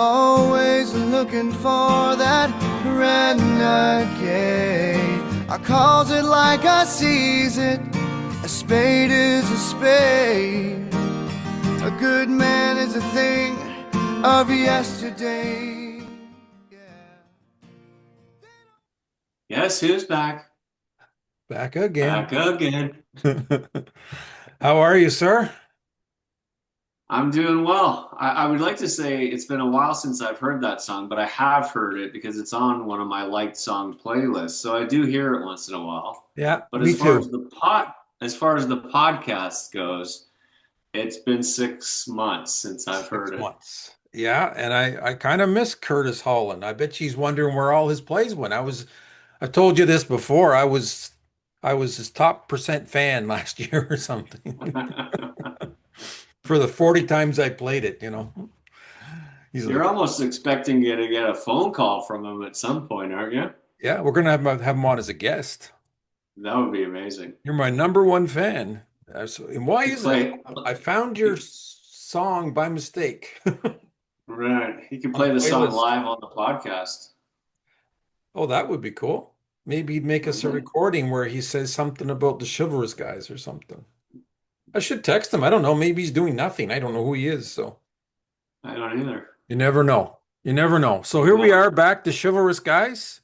always looking for that renegade. I calls it like I sees it, a spade is a spade. A good man is a thing of yesterday. Yes, who's back? Back again. Back again. How are you, sir? I'm doing well. I would like to say it's been a while since I've heard that song, but I have heard it because it's on one of my liked song playlists. So I do hear it once in a while. Yeah, But me too. as far as the podcast goes, it's been 6 months since I've Six heard it. months. Yeah, and I kind of miss Curtis Holland. I bet she's wondering where all his plays went. I've told you this before. I was his top percent fan last year or something. For the 40 times I played it. He's You're like, almost expecting you to get a phone call from him at some point, aren't you? yeah, we're gonna have him on as a guest. That would be amazing. You're my number one fan. And why He is that? play, I found your song by mistake right. He could on a play the song playlist. live on the podcast. Oh, that would be cool. Maybe he'd make us a Wouldn't recording where he says something about the Chivalrous Guys or something. I should text him. I don't know. Maybe he's doing nothing. I don't know who he is. So I don't either. you never know. You never know. So here we No. are back to Chivalrous Guys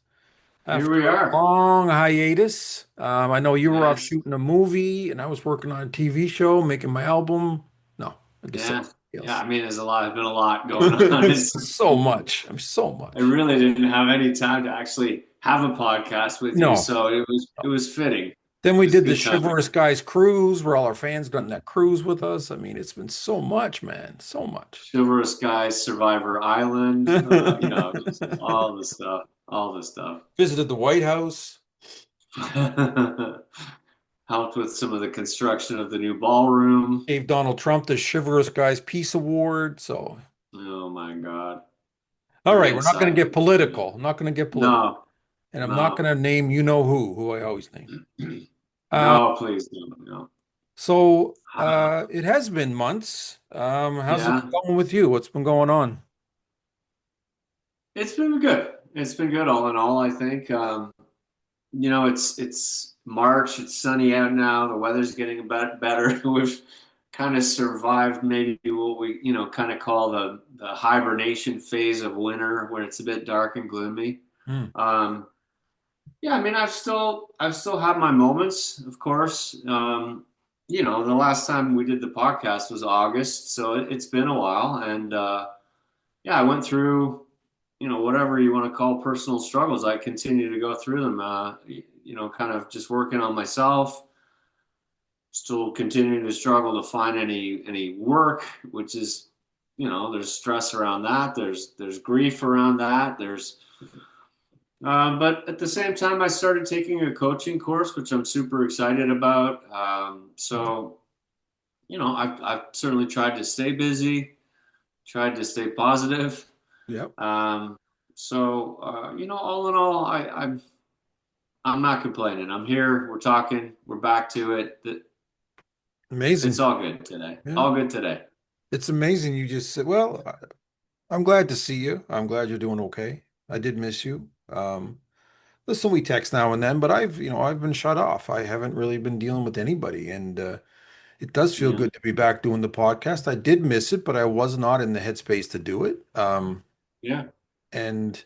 Here after we a are. long hiatus. I know you were off Yes. shooting a movie and I was working on a TV show, making my album. No, I guess Yeah. something Yeah. else. I mean, there's been a lot going on. So much. I'm so I much. really didn't have any time to actually have a podcast with you, No. so it was fitting. It Then we was did the good timing. Chivalrous Guys cruise where all our fans done that cruise with us. I mean, it's been so much, man. So much. Chivalrous Guys, Survivor Island, just all the stuff, all the stuff. Visited the White House. Helped with some of the construction of the new ballroom. Gave Donald Trump the Chivalrous Guys Peace Award. So, Oh my God. all Very right, we're not going to exciting. get political. I'm not going to get political. No, And I'm not no. going to name you know who I always name. Uh, No, please don't. No. so it has been months. How's it Yeah, been going with you? What's been going on? it's been good. It's been good all in all, I think. It's March, it's sunny out now, the weather's getting a bit better. We've kind of survived maybe what we, kind of call the hibernation phase of winter when it's a bit dark and gloomy. Hmm. Um, yeah, I mean, I've still had my moments, of course. The last time we did the podcast was August, so it's been a while, and yeah, I went through, whatever you want to call personal struggles. I continue to go through them. Kind of just working on myself. Still continuing to struggle to find any work, which is, there's stress around that. There's grief around that. But at the same time, I started taking a coaching course, which I'm super excited about. So, I've certainly tried to stay busy, tried to stay positive. Yep. All in all, I'm not complaining. I'm here. We're talking. We're back to it. It's Amazing. all good today. Yeah. All good today. It's amazing you just said, well, I'm glad to see you. I'm glad you're doing okay. I did miss you. Listen, we text now and then, but I've been shut off. I haven't really been dealing with anybody, and it does feel Yeah. good to be back doing the podcast. I did miss it, but I was not in the headspace to do it. Yeah. And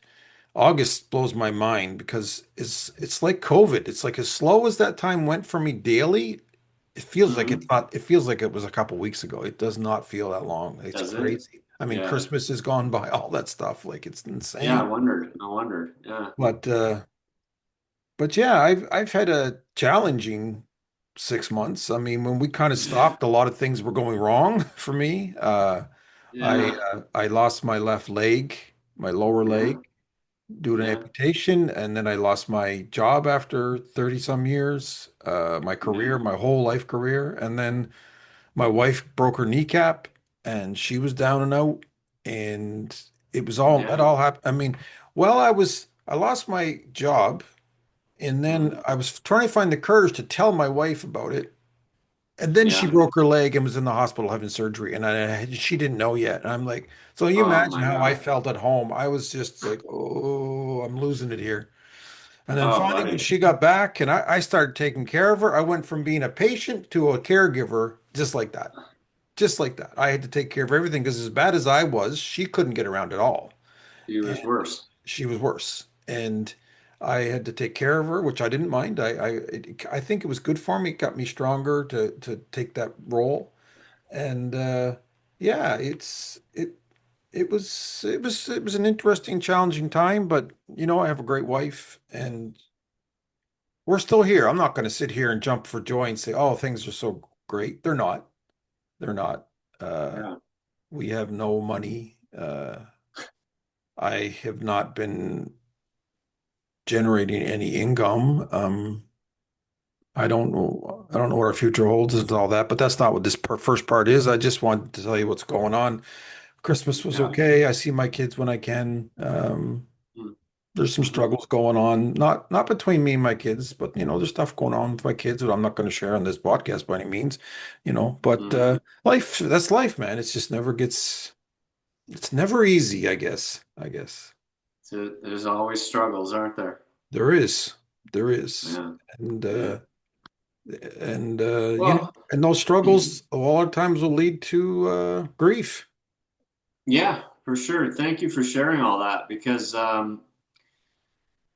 August blows my mind because it's like COVID. It's like as slow as that time went for me daily, it feels like it's Hmm. not, it feels like it was a couple weeks ago. It does not feel that long. It's Does it? crazy. I mean, Yeah. Christmas is gone by, all that stuff. Like it's Yeah. I insane. wondered. I wondered. Yeah. But but yeah, I've had a challenging 6 months. I mean, when we kind of stopped, a lot of things were going wrong for me. I Yeah. I lost my left leg, my lower Yeah. leg, due to an Yeah. amputation, and then I lost my job after 30 some years, my Yeah. career, my whole life career, and then my wife broke her kneecap and she was down and out, and that Yeah. all happened. I mean, I lost my job, and then Hmm. I was trying to find the courage to tell my wife about it, And then she Yeah. broke her leg and was in the hospital having surgery, and she didn't know yet. And I'm like, so you Oh imagine my how I God. felt at home. I was just like, oh, I'm losing it here. And then Oh, finally, when buddy. she got back and I started taking care of her, I went from being a patient to a caregiver just like that. Just like that. I had to take care of everything because as bad as I was, she couldn't get around at all. He And was worse. she was worse. And I had to take care of her, which I didn't mind. I think it was good for me. It got me stronger to take that role. And yeah, it was an interesting, challenging time, but I have a great wife and we're still here. I'm not going to sit here and jump for joy and say, "Oh, things are so great." They're not. They're not. Uh, Yeah. we have no money. I have not been generating any income. I don't know. I don't know what our future holds and all that, but that's not what this first part is. I just wanted to tell you what's going on. Christmas was Yeah. okay. I see my kids when I can. There's some Mm-hmm. struggles going on, not between me and my kids, but there's stuff going on with my kids that I'm not going to share on this podcast by any means, but Mm. life, that's life, man. It's never easy, I guess. So there's always struggles, aren't there? There is, there is. Yeah. And Yeah. Well, and those struggles a lot of times will lead to grief. yeah, for sure. Thank you for sharing all that because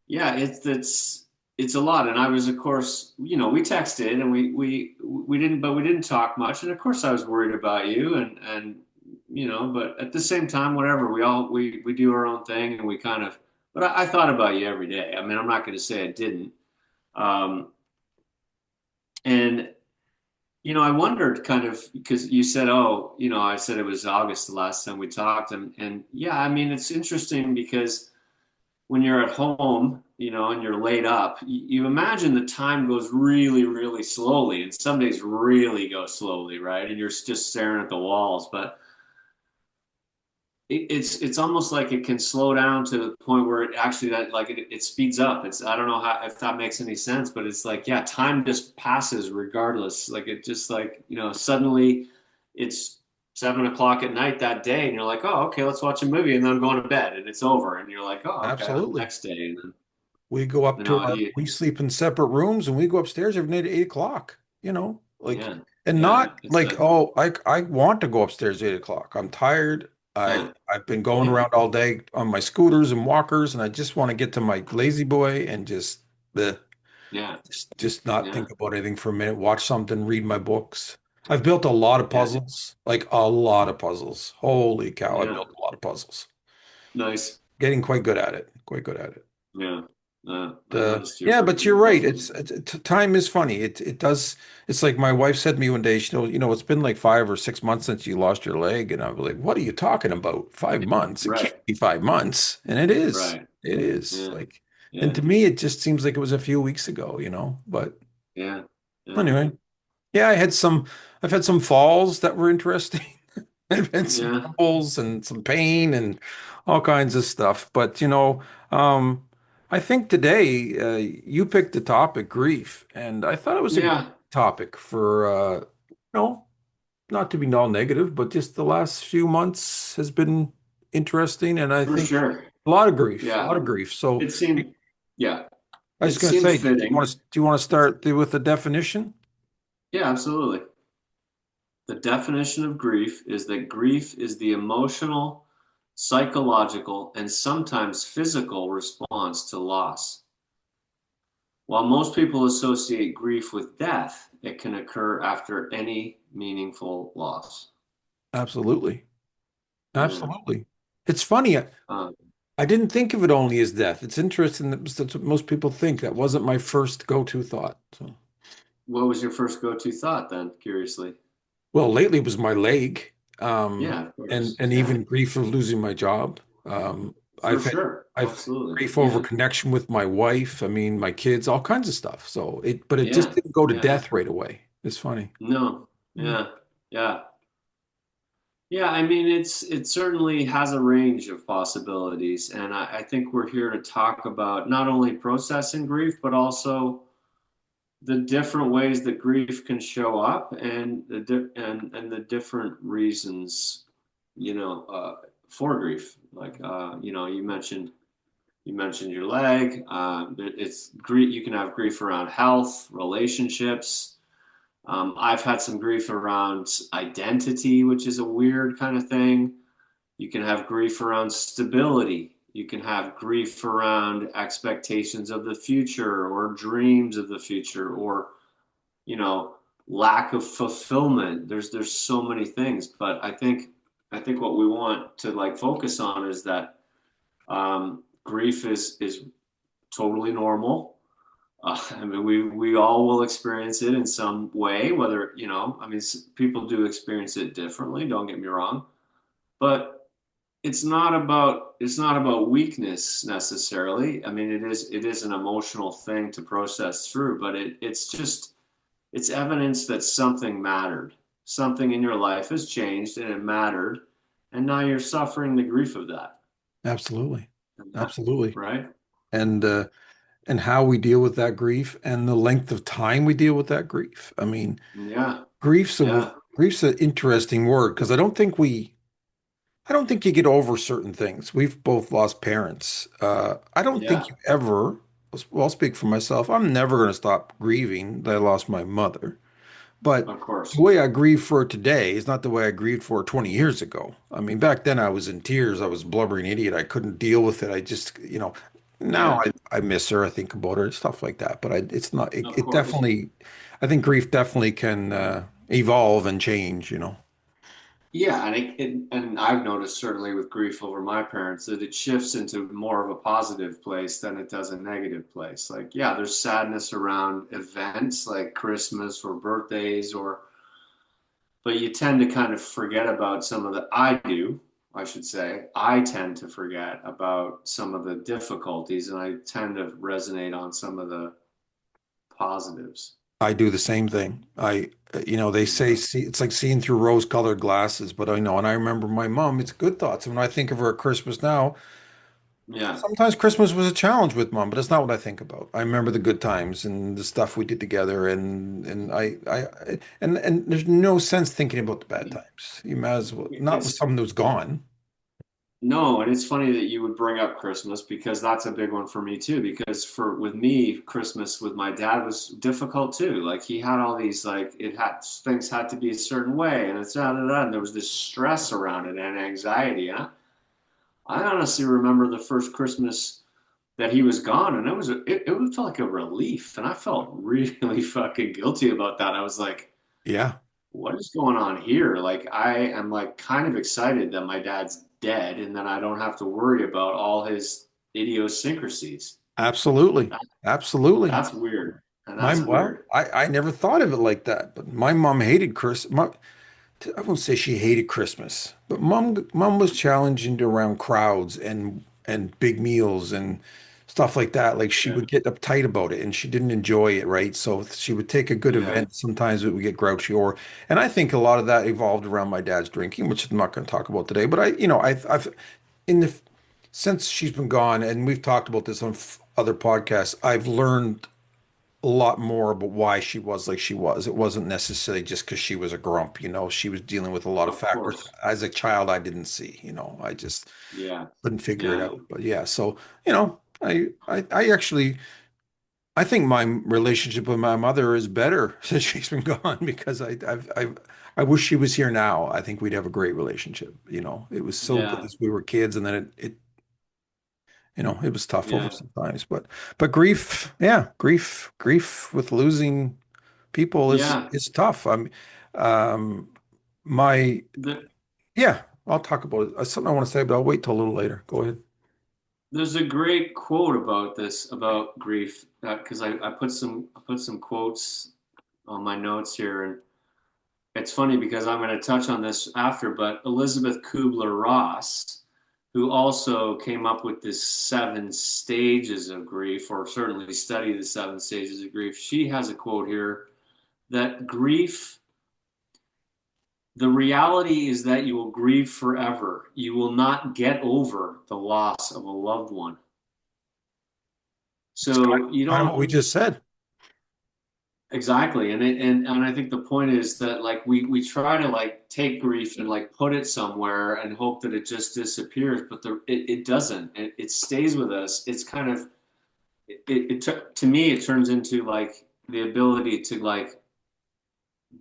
yeah, it's a lot. And I was, of course, we texted and we didn't, but we didn't talk much. And of course, I was worried about you, and but at the same time, whatever. We do our own thing, and we kind of. But I thought about you every day. I mean, I'm not going to say I didn't. Um, and I wondered kind of because you said, oh, I said it was August the last time we talked, and yeah, I mean, it's interesting because when you're at home, and you're laid up, you imagine the time goes really, really slowly, and some days really go slowly, right? And you're just staring at the walls. But it's almost like it can slow down to the point where it actually that like it speeds up. It's I don't know how if that makes any sense, but it's like yeah, time just passes regardless. Like it just like suddenly it's 7 o'clock at night that day, and you're like, oh, okay, let's watch a movie, and then I'm going to bed, and it's over, and you're like, oh, okay, on the Absolutely. next day, and then We go up to you we sleep in separate rooms and we go upstairs every night at 8 o'clock, yeah, and yeah, not it's like, a oh, I want to go upstairs at 8 o'clock. I'm tired. yeah, I've been going yeah, around all day on my scooters and walkers, and I just want to get to my lazy boy and the yeah, just not yeah, think about anything for a minute, watch something, read my books. I've built a lot of yeah, puzzles, like a lot of puzzles. Holy cow, I've yeah, built a lot of puzzles. nice, Getting quite good at it. Quite good at it. yeah. I noticed you're Yeah, pretty but good you're at right. puzzles. Time is funny. It does. It's like my wife said to me one day. It's been like 5 or 6 months since you lost your leg, and I was like, "What are you talking about? 5 months? It can't Right, be 5 months." And it is. right, It is. yeah, And yeah, to me, it just seems like it was a few weeks ago. But yeah, yeah, anyway, yeah, I've had some falls that were interesting. I've had some yeah, tumbles and some pain and all kinds of stuff. But I think today you picked the topic grief, and I thought it was a great yeah, topic for not to be all negative, but just the last few months has been interesting, and I for think sure. a lot of grief, a Yeah, lot of grief. So it seemed, yeah, I was it going to seemed say, fitting. do you want to start with the definition? Yeah, absolutely. The definition of grief is that grief is the emotional, psychological, and sometimes physical response to loss. While most people associate grief with death, it can occur after any meaningful loss. Absolutely, Yeah. absolutely. It's funny. Um, I didn't think of it only as death. It's interesting that that's what most people think. That wasn't my first go-to thought. So, what was your first go-to thought then, curiously? well, lately it was my leg, Yeah, of and course. Yeah, even grief of losing my job. for I've had sure. I've had Absolutely. grief over Yeah. connection with my wife. I mean, my kids, all kinds of stuff. But it just Yeah. didn't go to Yeah. death right away. It's funny. No. Mm. Yeah. Yeah. Yeah, I mean, it certainly has a range of possibilities, and I think we're here to talk about not only processing grief, but also the different ways that grief can show up and and the different reasons, you know, for grief. Like, you know, you mentioned your leg. It's grief. You can have grief around health, relationships. I've had some grief around identity, which is a weird kind of thing. You can have grief around stability. You can have grief around expectations of the future or dreams of the future or, you know, lack of fulfillment. There's so many things, but I think what we want to like focus on is that grief is totally normal. I mean, we all will experience it in some way, whether, you know, I mean, people do experience it differently, don't get me wrong, but it's not about weakness necessarily. I mean, it is an emotional thing to process through, but it's just it's evidence that something mattered. Something in your life has changed and it mattered, and now you're suffering the grief of that. Absolutely. And that, Absolutely. right? And and how we deal with that grief and the length of time we deal with that grief. I mean, Yeah, grief's a yeah, grief's an interesting word because I don't think you get over certain things. We've both lost parents. I don't think yeah. you ever, well, I'll speak for myself. I'm never going to stop grieving that I lost my mother. But Of the course. way I grieve for her today is not the way I grieved for her 20 years ago. I mean, back then I was in tears. I was a blubbering idiot. I couldn't deal with it. I just, now Yeah, I miss her. I think about her, stuff like that. But it's not, of it course. definitely, I think grief definitely can evolve and change. Yeah, and and I've noticed certainly with grief over my parents that it shifts into more of a positive place than it does a negative place. Like, yeah, there's sadness around events like Christmas or birthdays or but you tend to kind of forget about some of the I do, I should say. I tend to forget about some of the difficulties and I tend to resonate on some of the positives. I do the same thing. They say Yeah. it's like seeing through rose-colored glasses, but I know, and I remember my mom, it's good thoughts. And when I think of her at Christmas now, Yeah. sometimes Christmas was a challenge with mom, but it's not what I think about. I remember the good times and the stuff we did together, and there's no sense thinking about the bad times. You might as well not with It's someone who's gone. No, and it's funny that you would bring up Christmas because that's a big one for me too. Because for with me, Christmas with my dad was difficult too. Like he had all these like it had things had to be a certain way, and it's and there was this stress around it and anxiety. And I honestly remember the first Christmas that he was gone, and it felt like a relief, and I felt really fucking guilty about that. I was like, Yeah, what is going on here? Like I am like kind of excited that my dad's dead and that I don't have to worry about all his idiosyncrasies. absolutely. That, Absolutely. that's weird. And My that's well, weird. I never thought of it like that, but my mom hated Christmas. I won't say she hated Christmas, but mom was challenging around crowds and big meals and stuff like that. Like she Yeah. would get uptight about it and she didn't enjoy it, right? So if she would take a good Yeah. event, sometimes it would get grouchy and I think a lot of that evolved around my dad's drinking, which I'm not going to talk about today, but I've in the since she's been gone and we've talked about this on other podcasts, I've learned a lot more about why she was like she was. It wasn't necessarily just because she was a grump. She was dealing with a lot of Of factors. course. As a child, I didn't see. I just Yeah. couldn't figure it Yeah. out. But yeah, so I actually I think my relationship with my mother is better since she's been gone because I wish she was here now. I think we'd have a great relationship. It was so good Yeah. as we were kids, and then it was tough over Yeah. sometimes. But grief, yeah, grief with losing people is Yeah. is tough. Um, my The, yeah, I'll talk about it. Something I want to say, but I'll wait till a little later. Go ahead. there's a great quote about this, about grief, because I put some quotes on my notes here, and it's funny because I'm going to touch on this after, but Elizabeth Kubler-Ross, who also came up with this seven stages of grief, or certainly studied the seven stages of grief, she has a quote here that grief, the reality is that you will grieve forever. You will not get over the loss of a loved one. It's So you kind of what we don't, just said. exactly. And I think the point is that like we try to like take grief and like put it somewhere and hope that it just disappears, but it doesn't. It stays with us. It's kind of to me it turns into like the ability to like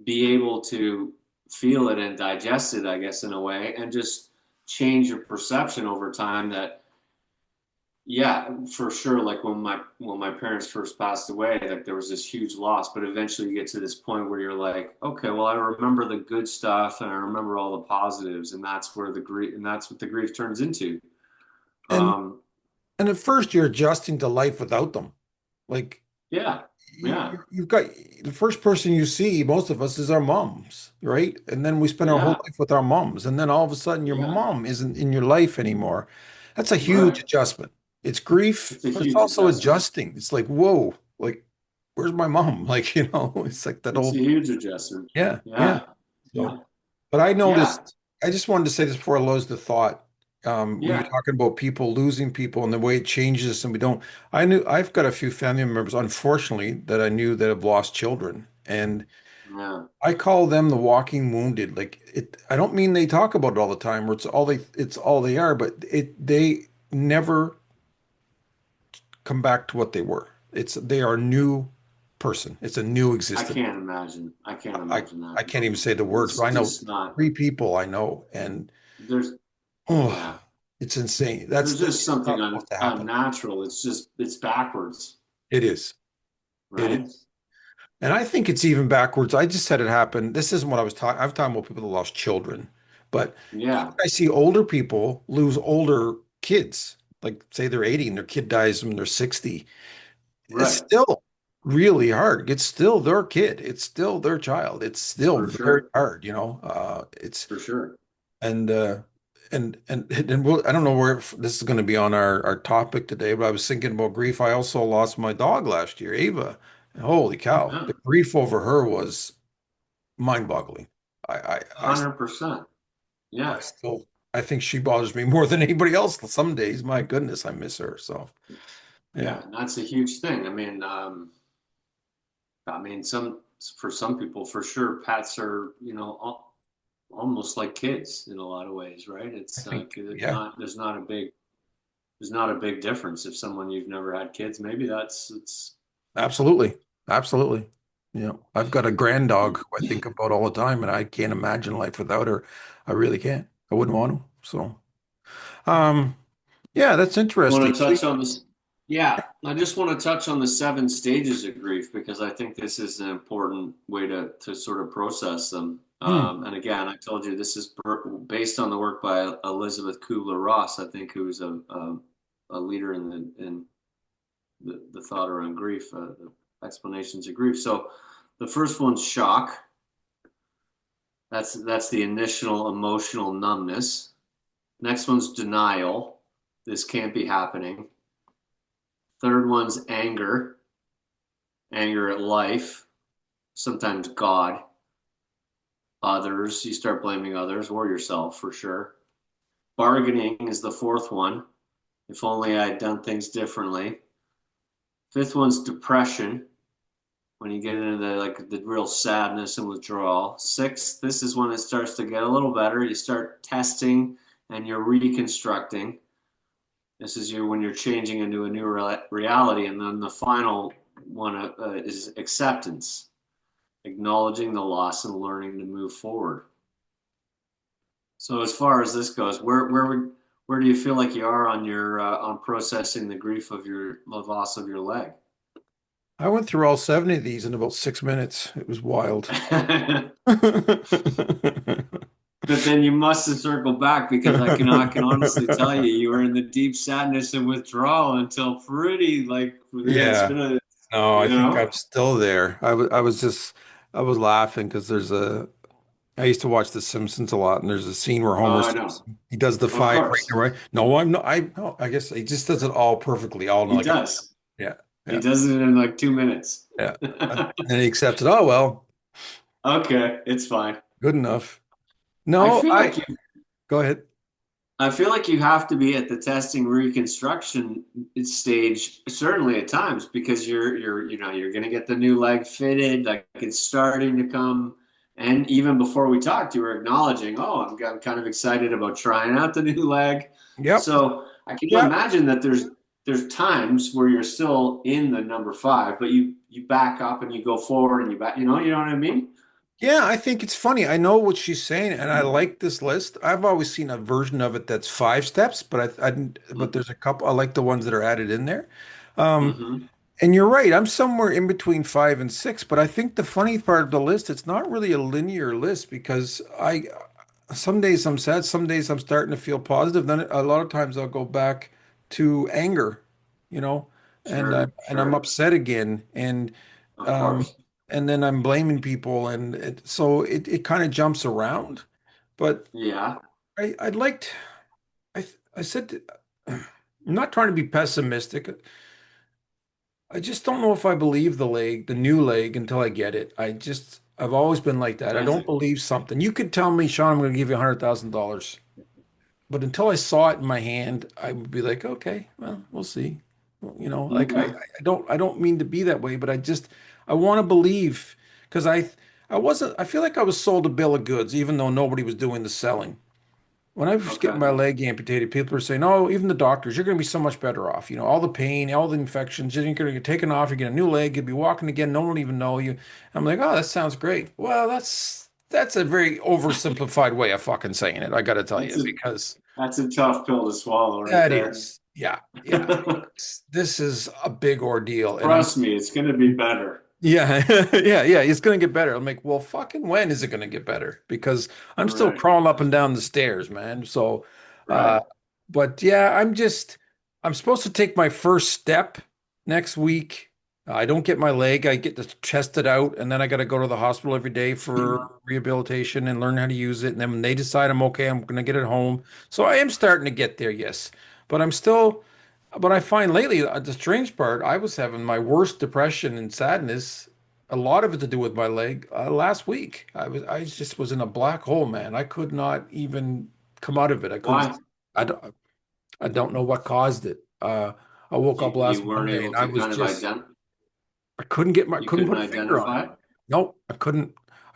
be able to feel it and digest it, I guess, in a way, and just change your perception over time that yeah, for sure. Like when my parents first passed away, like there was this huge loss, but eventually you get to this point where you're like, okay, well, I remember the good stuff and I remember all the positives, and that's where the grief and that's what the grief turns into. And Um, and at first you're adjusting to life without them. Like yeah, yeah, you've got the first person you see, most of us, is our moms, right? And then we spend our whole yeah, life with our moms, and then all of a sudden your yeah, mom isn't in your life anymore. That's a huge right. adjustment. It's grief, It's a but it's huge also adjustment. adjusting. It's like, whoa, like where's my mom? Like, it's like that It's a old, huge adjustment. yeah, yeah. Yeah, So, yeah, but I yeah, noticed, I just wanted to say this before I lose the thought. When you're yeah. talking about people losing people and the way it changes, and we don't, I've got a few family members, unfortunately, that I knew that have lost children. And Yeah. I call them the walking wounded. Like I don't mean they talk about it all the time, or it's all they are, but they never come back to what they were. They are a new person. It's a new I existence. can't imagine. I can't I imagine that. I can't even say the words, but It's I know just not. three people I know, and There's oh, yeah. it's insane. There's That's just just something not supposed to happen. unnatural. It's backwards, It is. It right? is. And I think it's even backwards. I just said it happened. This isn't what I was talking. I'm talking about people that lost children. But even Yeah, I see older people lose older kids. Like say they're 80 and their kid dies when they're 60. It's right. still really hard. It's still their kid. It's still their child. It's still For very sure. hard, it's For sure. and I don't know where this is going to be on our topic today, but I was thinking about grief. I also lost my dog last year, Ava. And holy cow, Yeah. the grief over her was mind-boggling. I I I, 100%. I Yeah. still I think she bothers me more than anybody else. Some days, my goodness, I miss her. So yeah, Yeah. And that's a huge thing. Some for some people, for sure, pets are, almost like kids in a lot of ways, right? I It's think like yeah, there's not a big difference if someone you've never had kids. Maybe that's it's absolutely, absolutely. I've got a grand dog who I think about all the time, and I can't imagine life without her. I really can't. I wouldn't want to. So. Um, yeah, that's interesting. want to touch on this. Yeah, I just want to touch on the seven stages of grief because I think this is an important way to sort of process them. Hmm, And again, I told you this is based on the work by Elizabeth Kubler-Ross, I think, who's a leader in the thought around grief, the explanations of grief. So the first one's shock. That's the initial emotional numbness. Next one's denial. This can't be happening. Third one's anger, anger at life, sometimes God, others. You start blaming others or yourself for sure. Bargaining is the fourth one. If only I had done things differently. Fifth one's depression, when you get into the real sadness and withdrawal. Sixth, this is when it starts to get a little better. You start testing and you're reconstructing. This is when you're changing into a new reality. And then the final one is acceptance, acknowledging the loss and learning to move forward. So as far as this goes, where do you feel like you are on your on processing the grief of your the loss of your leg? I went through all 70 of these in about 6 minutes. It was wild. But then you must have circled back because I can honestly tell you you were in the deep sadness and withdrawal until pretty like yeah, it's Yeah. been a No, I you think know I'm still there. I was laughing because I used to watch The Simpsons a lot, and there's a scene where oh Homer I know. Simpson, he does the Of five right course. and right. No, I'm not. No, I guess he just does it all perfectly, all in He like, does. yeah, He yeah, does it in like 2 minutes. yeah. And then he accepts it. Oh, well, Okay, it's fine. good enough. I No, feel like you go ahead. I feel like you have to be at the testing reconstruction stage, certainly at times, because you're going to get the new leg fitted, like it's starting to come. And even before we talked, you were acknowledging, oh, I'm kind of excited about trying out the new leg. Yep. So I can Yeah. imagine that there's times where you're still in the number five, but you back up and you go forward and you back, you know what I mean? Yeah, I think it's funny. I know what she's saying, and I like this list. I've always seen a version of it that's 5 steps, but there's a couple. I like the ones that are added in there. Um, Mm-hmm. and you're right. I'm somewhere in between 5 and 6, but I think the funny part of the list, it's not really a linear list because some days I'm sad, some days I'm starting to feel positive. Then a lot of times I'll go back to anger, you know, Sure, and I'm sure. upset again, Of um, course. and then I'm blaming people, and it kind of jumps around. But Yeah. I'd liked I said I'm not trying to be pessimistic. I just don't know if I believe the new leg until I get it. I've always been like that. I That's don't it. believe something. You could tell me, Sean, I'm going to give you $100,000. But until I saw it in my hand, I would be like, okay, well, we'll see. Well, like Okay. I don't mean to be that way, but I want to believe because I feel like I was sold a bill of goods, even though nobody was doing the selling. When I was getting Okay. my leg amputated, people were saying, "Oh, even the doctors, you're going to be so much better off. All the pain, all the infections, you're going to get taken off. You get a new leg. You'll be walking again. No one will even know you." I'm like, "Oh, that sounds great." Well, that's a very oversimplified way of fucking saying it. I got to tell That's you a because that's a tough pill to swallow right that there. is, yeah, yeah. This is a big ordeal, and I'm Trust me, it's going to be better. yeah, yeah. It's going to get better. I'm like, well, fucking when is it going to get better? Because I'm still Right. crawling up and down the stairs, man. So, uh, Right. but yeah, I'm supposed to take my first step next week. I don't get my leg. I get to test it out, and then I got to go to the hospital every day for rehabilitation and learn how to use it. And then when they decide I'm okay, I'm going to get it home. So I am starting to get there, yes. But I'm still. But I find lately, the strange part, I was having my worst depression and sadness, a lot of it to do with my leg, last week. I just was in a black hole, man. I could not even come out of it. Why? I don't know what caused it. I woke up You last weren't Monday and able I to was kind of just, I you couldn't couldn't put a finger on it. identify it? Nope, I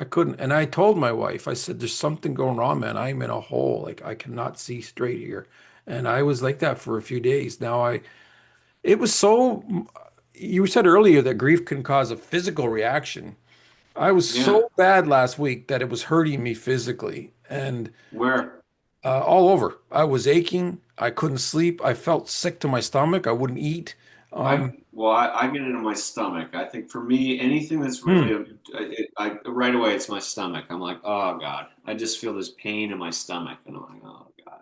couldn't. And I told my wife, I said, there's something going wrong, man. I'm in a hole. Like I cannot see straight here. And I was like that for a few days. It was so, you said earlier that grief can cause a physical reaction. I was Yeah. so bad last week that it was hurting me physically and Where? all over. I was aching. I couldn't sleep. I felt sick to my stomach. I wouldn't eat. Um, I get it in my stomach. I think for me, anything that's hmm. really right away it's my stomach. I'm like, oh God, I just feel this pain in my stomach, and I'm like, oh God.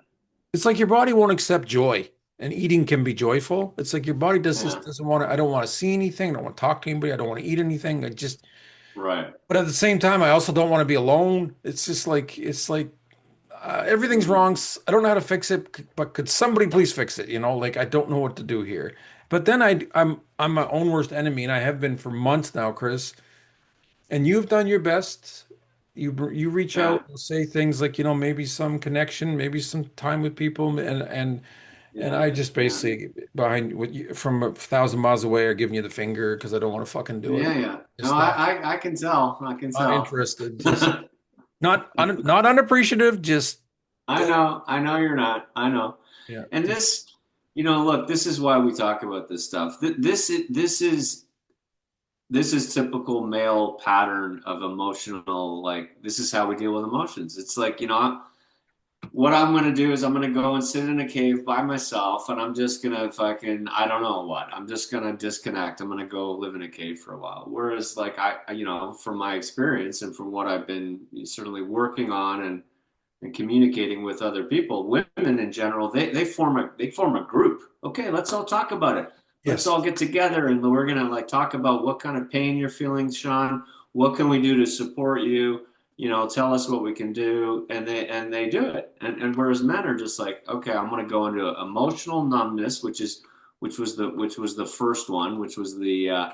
It's like your body won't accept joy, and eating can be joyful. It's like your body Yeah. doesn't want to. I don't want to see anything. I don't want to talk to anybody. I don't want to eat anything. Right. But at the same time, I also don't want to be alone. It's like everything's wrong. I don't know how to fix it, but could somebody please fix it? Like I don't know what to do here. But then I'm my own worst enemy, and I have been for months now, Chris. And you've done your best. You reach Yeah. out and say things like, maybe some connection, maybe some time with people, and Yeah. I just Yeah. basically behind from 1,000 miles away are giving you the finger because I don't want to fucking do it. Yeah. Yeah. No, Just not I can tell. I can not tell. interested. Just not unappreciative. Just I know you're not. I know. yeah. And this, look, this is why we talk about this stuff. This is typical male pattern of emotional, like this is how we deal with emotions. It's like, what I'm gonna do is I'm gonna go and sit in a cave by myself and I'm just gonna fucking I don't know what. I'm just gonna disconnect. I'm gonna go live in a cave for a while. Whereas like from my experience and from what I've been certainly working on and communicating with other people, women in general, they form a group. Okay, let's all talk about it. Let's Yes. all get together and we're gonna like talk about what kind of pain you're feeling, Sean. What can we do to support you? Tell us what we can do, and they do it. And whereas men are just like, okay, I'm gonna go into emotional numbness, which was the first one, which was the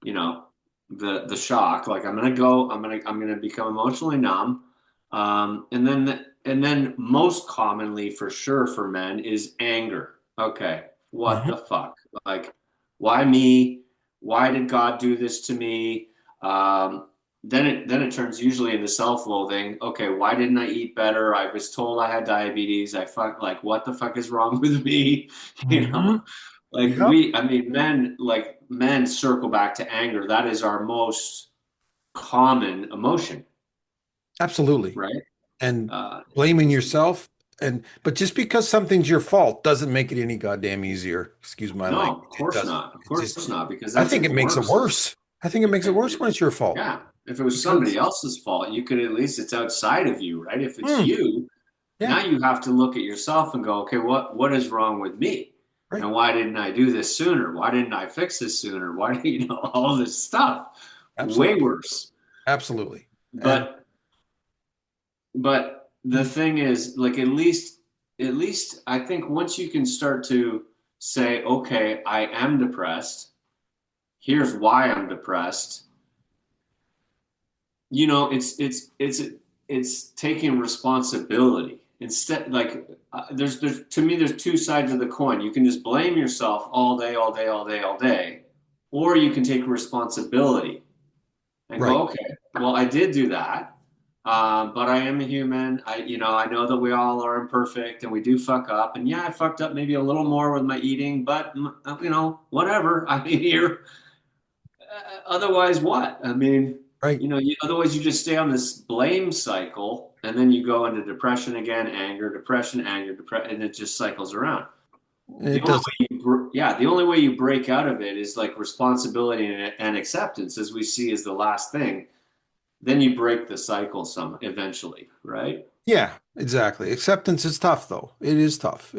you know the shock. Like I'm gonna become emotionally numb, and then and then most commonly for sure for men is anger. Okay, what Mhm. the fuck? Like, why me? Why did God do this to me? Then it turns usually into self-loathing. Okay, why didn't I eat better? I was told I had diabetes. I fuck like what the fuck is wrong with me? You know, Mhm. like Yep. I mean, men circle back to anger. That is our most common emotion, Absolutely. right? And Uh, blaming yourself, but just because something's your fault doesn't make it any goddamn easier. Excuse my language. No, of It course doesn't. not. Of It just course not, because I that's think it even makes it worse. worse. I think it makes it worse when it's your fault. Yeah, if it was somebody Because else's fault, you could at least it's outside of you, right? If it's hmm, you, now yeah, you have to look at yourself and go, okay, what is wrong with me? right. And why didn't I do this sooner? Why didn't I fix this sooner? Why do you know all this stuff? Way Absolutely. worse. Absolutely. And But but the mm, thing is, like at least I think once you can start to say, okay, I am depressed. Here's why I'm depressed. It's taking responsibility instead. Like there's to me there's two sides of the coin. You can just blame yourself all day, all day, all day, all day, or you can take responsibility and right. go, okay, well I did do that, but I am a human. I know that we all are imperfect and we do fuck up, and yeah, I fucked up maybe a little more with my eating, but whatever. I mean, here otherwise, what? I mean, Right. otherwise you just stay on this blame cycle, and then you go into depression again, anger, depression, and it just cycles around. The It only does. way the only way you break out of it is like responsibility and acceptance, as we see as the last thing. Then you break the cycle some eventually, right? Yeah, exactly. Acceptance is tough though. It is tough.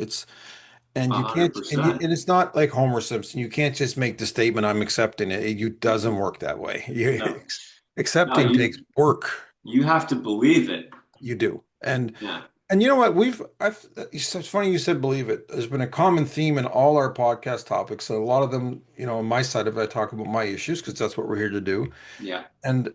And A you hundred can't, percent. and it's not like Homer Simpson. You can't just make the statement, "I'm accepting it." It doesn't work that way. No, no, Accepting takes work. you have to believe it. You do. Yeah, And you know what? It's funny you said believe it. There's been a common theme in all our podcast topics. So a lot of them, on my side of it, I talk about my issues because that's what we're here to do. yeah, And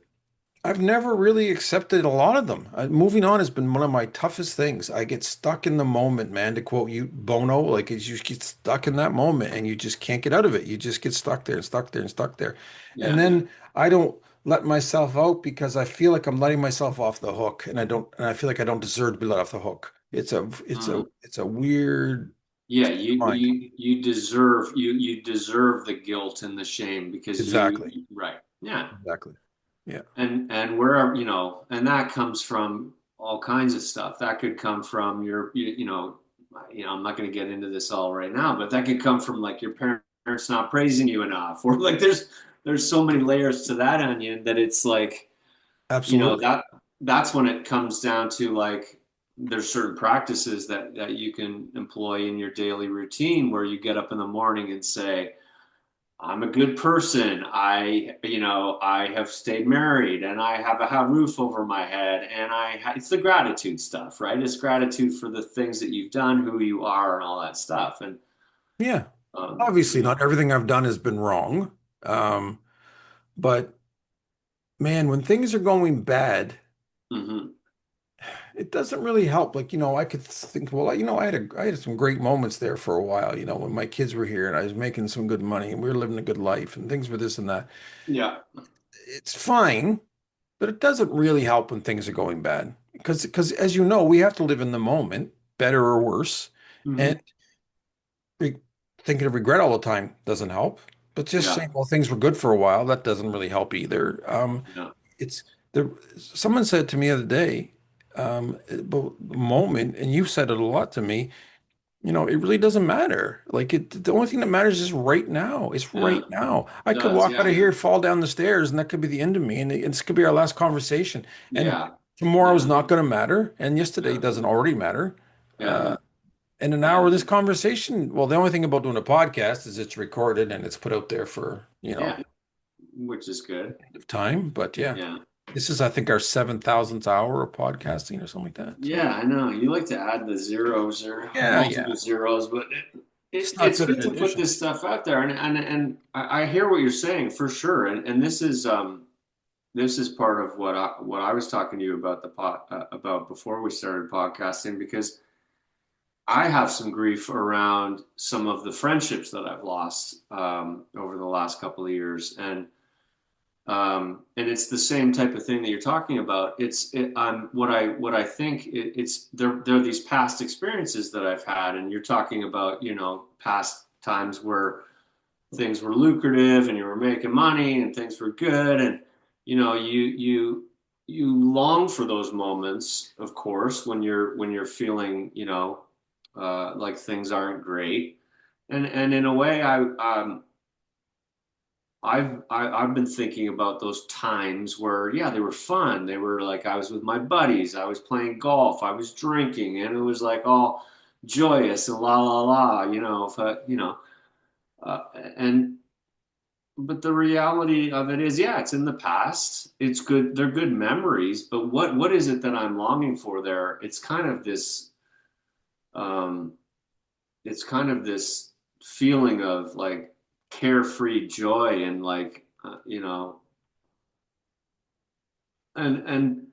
I've never really accepted a lot of them. Moving on has been one of my toughest things. I get stuck in the moment, man, to quote you, Bono, like you just get stuck in that moment and you just can't get out of it. You just get stuck there and stuck there and stuck there. And yeah. then I don't let myself out because I feel like I'm letting myself off the hook and I feel like I don't deserve to be let off the hook. Mm. It's a weird Yeah, state of mind. you deserve the guilt and the shame because Exactly. right. Yeah. Exactly. Yeah. And where and that comes from all kinds of stuff. That could come from I'm not going to get into this all right now, but that could come from like your parents not praising you enough, or like there's so many layers to that onion that it's like, Absolutely. that's when it comes down to like there's certain practices that you can employ in your daily routine where you get up in the morning and say, I'm a good person. I have stayed married and I have a roof over my head, and it's the gratitude stuff, right? It's gratitude for the things that you've done, who you are, and all that stuff. And Yeah. um, Obviously, you not know, everything I've done has been wrong. Um, but man, when things are going bad, hmm it doesn't really help. Like, I could think, well, I had some great moments there for a while, when my kids were here and I was making some good money and we were living a good life and things were this and that. yeah, It's fine, but it doesn't really help when things are going bad. Because as you know, we have to live in the moment, better or worse. And hmm re thinking of regret all the time doesn't help. But just yeah, saying, well, things were good for a while, that doesn't really help either. yeah, It's there. Someone said to me the other day, about the moment, and you said it a lot to me. It really doesn't matter. Like the only thing that matters is right now. It's yeah. right now. It I could does, walk out yeah, of here, fall down the stairs, and that could be the end of me. And this could be our last conversation. And yeah, tomorrow's yeah, not going to matter. And yesterday yeah, doesn't already matter. yeah, In an hour yeah, of this conversation, well, the only thing about doing a podcast is it's recorded and it's put out there for, yeah. Which is good. of time. But yeah, Yeah. this is, I think, our 7,000th hour of podcasting or something like that. So Yeah, I know. You like to add the zeros or yeah, yeah. multiple zeros, but Just not it's good good at to put addition. this stuff out there. And I hear what you're saying for sure. And this is this is part of what I was talking to you about about before we started podcasting, because I have some grief around some of the friendships that I've lost over the last couple of years, and it's the same type of thing that you're talking about. What I think it's there are these past experiences that I've had, and you're talking about, past times where things were lucrative and you were making money and things were good, and you long for those moments, of course, when you're feeling, like things aren't great, and in a way, I've been thinking about those times where, yeah, they were fun. They were like, I was with my buddies, I was playing golf, I was drinking, and it was like all joyous and la la la, if and but the reality of it is, yeah, it's in the past. It's good. They're good memories, but what is it that I'm longing for there? Um, it's kind of this feeling of like carefree joy and like, and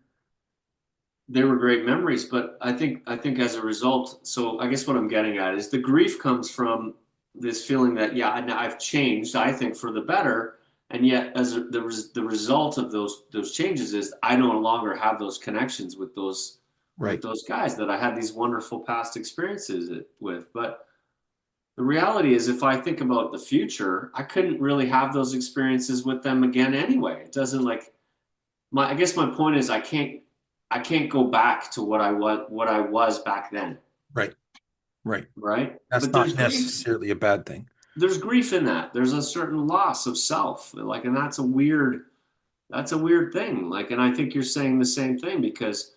they were great memories, but I think as a result, so I guess what I'm getting at is the grief comes from this feeling that, yeah, I've changed, I think, for the better, and yet the result of those changes is I no longer have those connections with Right. those guys that I had these wonderful past experiences with. But the reality is, if I think about the future, I couldn't really have those experiences with them again anyway. It doesn't like my I guess my point is I can't go back to what I was back then, Right. Right. right? That's But not necessarily a bad thing. there's grief in that. There's a certain loss of self. Like, and that's a weird thing. Like, and I think you're saying the same thing, because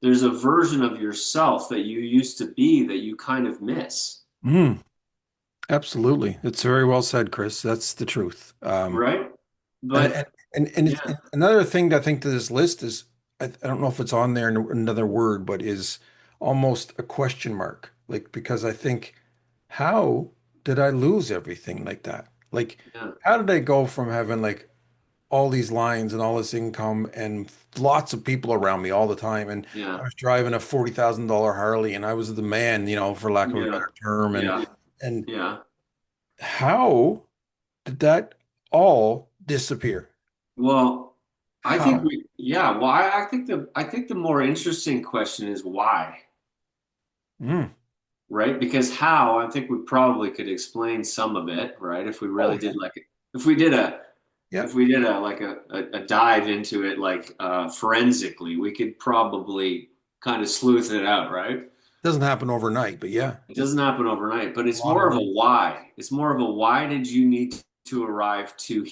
there's a version of yourself that you used to be that you kind of miss, Mm, absolutely. It's very well said, Chris. That's the truth. right? And But it's yeah, another thing that I think to this list is I don't know if it's on there in another word, but is almost a question mark. Like because I think how did I lose everything like that? Like yeah, how did I go from having like all these lines and all this income and lots of people around me all the time and I yeah, was driving a $40,000 Harley and I was the man, for lack of a yeah, better term yeah, and yeah. how did that all disappear? Well, I think How? yeah. Well, I think the more interesting question is why, Mm. right? Because how, I think we probably could explain some of it, right? If we Oh really yeah. did if we did a Yeah. if we did a dive into it, like, forensically, we could probably kind of sleuth it out, right? Doesn't happen overnight, but yeah, It doesn't happen overnight, but a it's lot of more of a work. why. It's more of a why did you need to arrive to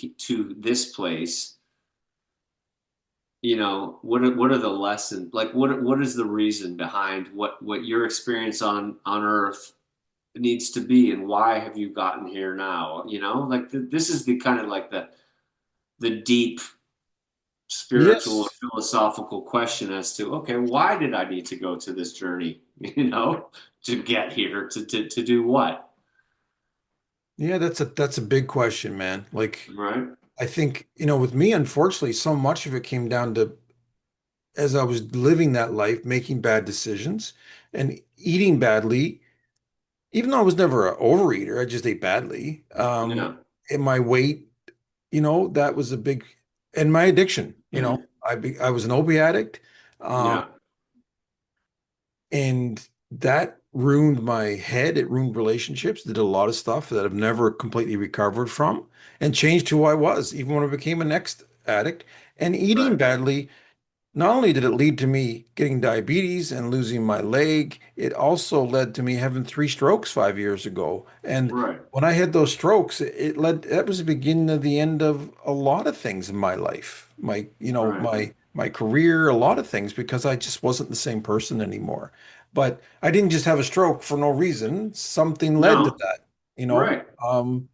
this place? What are the lessons, like what is the reason behind what your experience on earth needs to be, and why have you gotten here now? Like, this is the kind of like the deep spiritual or Yes. philosophical question as to, okay, why did I need to go to this journey, to get here, to do what? Yeah, that's a big question, man. Like Right, I think, with me, unfortunately, so much of it came down to as I was living that life, making bad decisions and eating badly, even though I was never an overeater, I just ate badly. yeah, And my weight, that was a big, and my addiction, I was an opiate addict. Um, yeah, and that ruined my head. It ruined relationships, did a lot of stuff that I've never completely recovered from and changed who I was, even when I became a next addict. And eating right, badly, not only did it lead to me getting diabetes and losing my leg, it also led to me having 3 strokes 5 years ago. And right, when I had those strokes, that was the beginning of the end of a lot of things in my life. right, My career, a lot of things, because I just wasn't the same person anymore. But I didn't just have a stroke for no reason. Something led to no, that, you know. right. Um,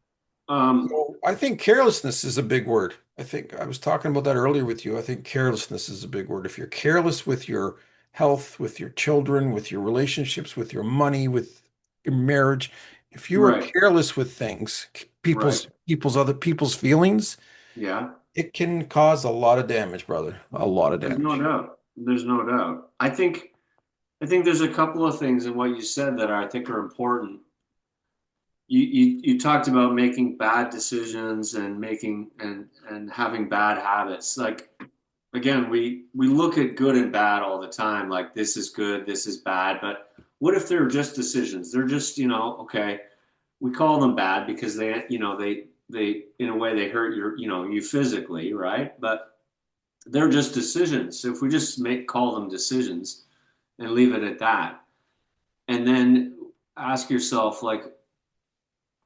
um so I think carelessness is a big word. I think I was talking about that earlier with you. I think carelessness is a big word. If you're careless with your health, with your children, with your relationships, with your money, with your marriage, if you are right, careless with things, right, other people's feelings, yeah, it can cause a lot of damage, brother. A lot of There's no damage. doubt. There's no doubt. I think there's a couple of things in what you said that I think are important. You talked about making bad decisions and making and having bad habits. Like again, we look at good and bad all the time, like this is good, this is bad, but what if they're just decisions? They're just, okay, we call them bad because they in a way they hurt you physically, right? But they're just decisions. So if we just call them decisions and leave it at that, and then ask yourself like,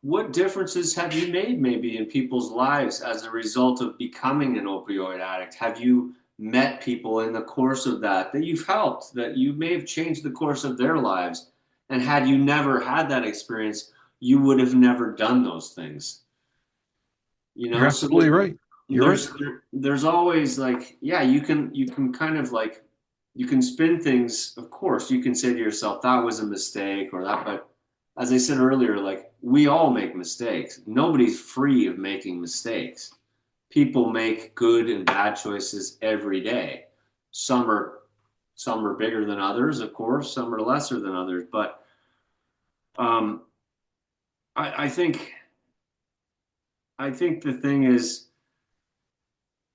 what differences have you made maybe in people's lives as a result of becoming an opioid addict? Have you met people in the course of that you've helped, that you may have changed the course of their lives? And had you never had that experience, you would have never done those things. You're So absolutely right. You're right. there's always like, yeah, you can kind of like you can spin things. Of course, you can say to yourself that was a mistake or that, but as I said earlier, like we all make mistakes. Nobody's free of making mistakes. People make good and bad choices every day. Some are some are bigger than others, of course. Some are lesser than others, but um, I think the thing is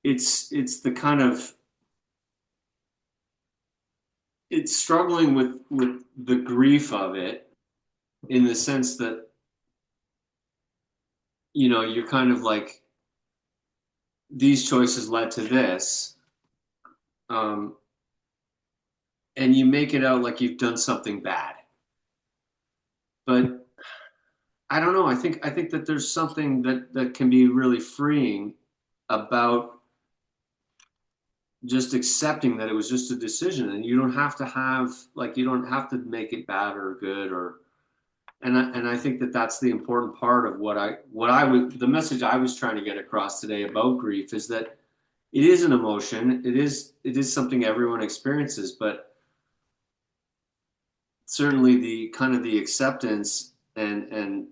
it's the kind of it's struggling with the grief of it in the sense that you're kind of like these choices led to this, um, and you make it out like you've done something bad, but I don't know. I think that there's something that can be really freeing about just accepting that it was just a decision, and you don't have to have like you don't have to make it bad or good or and I think that that's the important part of what I would the message I was trying to get across today about grief is that it is an emotion. It is something everyone experiences, but certainly the kind of the acceptance and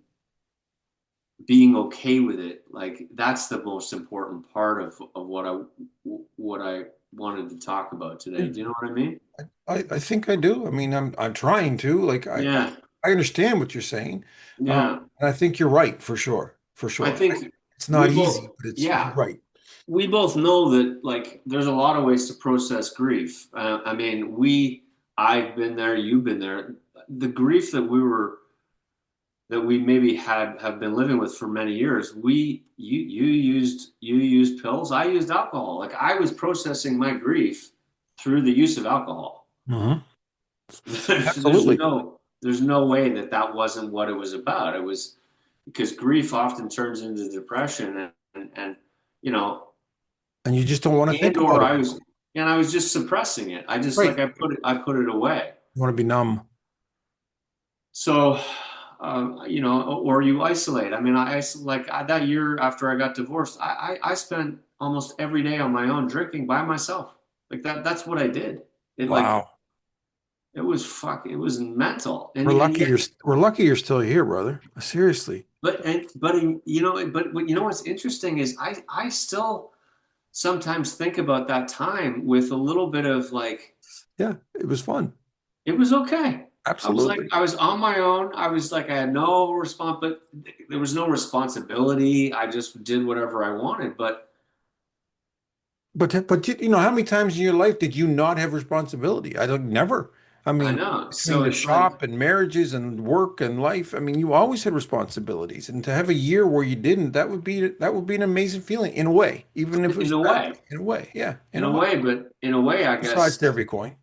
being okay with it, like that's the most important part of what I wanted to talk about today. Do you know what I mean? I think I do. I mean, I'm trying to. Like Yeah, I understand what you're saying. yeah. And I think you're right for sure. For I sure. think It's we not both, easy, but you're yeah, right. we both know that like there's a lot of ways to process grief. I mean, I've been there, you've been there. The grief that we maybe have been living with for many years. You used pills. I used alcohol. Like I was processing my grief through the use of alcohol. Hmm. There's Absolutely. no way that wasn't what it was about. It was because grief often turns into depression and you know And you just don't want to think and about or it I was anymore. and I was just suppressing it. I just like Right. I put it away. You want to be numb. So, or you isolate. I mean, that year after I got divorced, I spent almost every day on my own drinking by myself. Like that's what I did. It like Wow. it was mental. And yet, We're lucky you're still here, brother. Seriously. but what's interesting is I still sometimes think about that time with a little bit of like Yeah, it was fun. it was okay. Absolutely. I was on my own. I was like, I had no response, but there was no responsibility. I just did whatever I wanted. But But you know, how many times in your life did you not have responsibility? I don't never. I I mean, know. between So the it's like, shop and marriages and work and life, I mean, you always had responsibilities. And to have a year where you didn't, that would be an amazing feeling in a way, even if it in was a bad. way, In a way, yeah, in in a a way. way, but in a way, I Two sides guess, to every coin.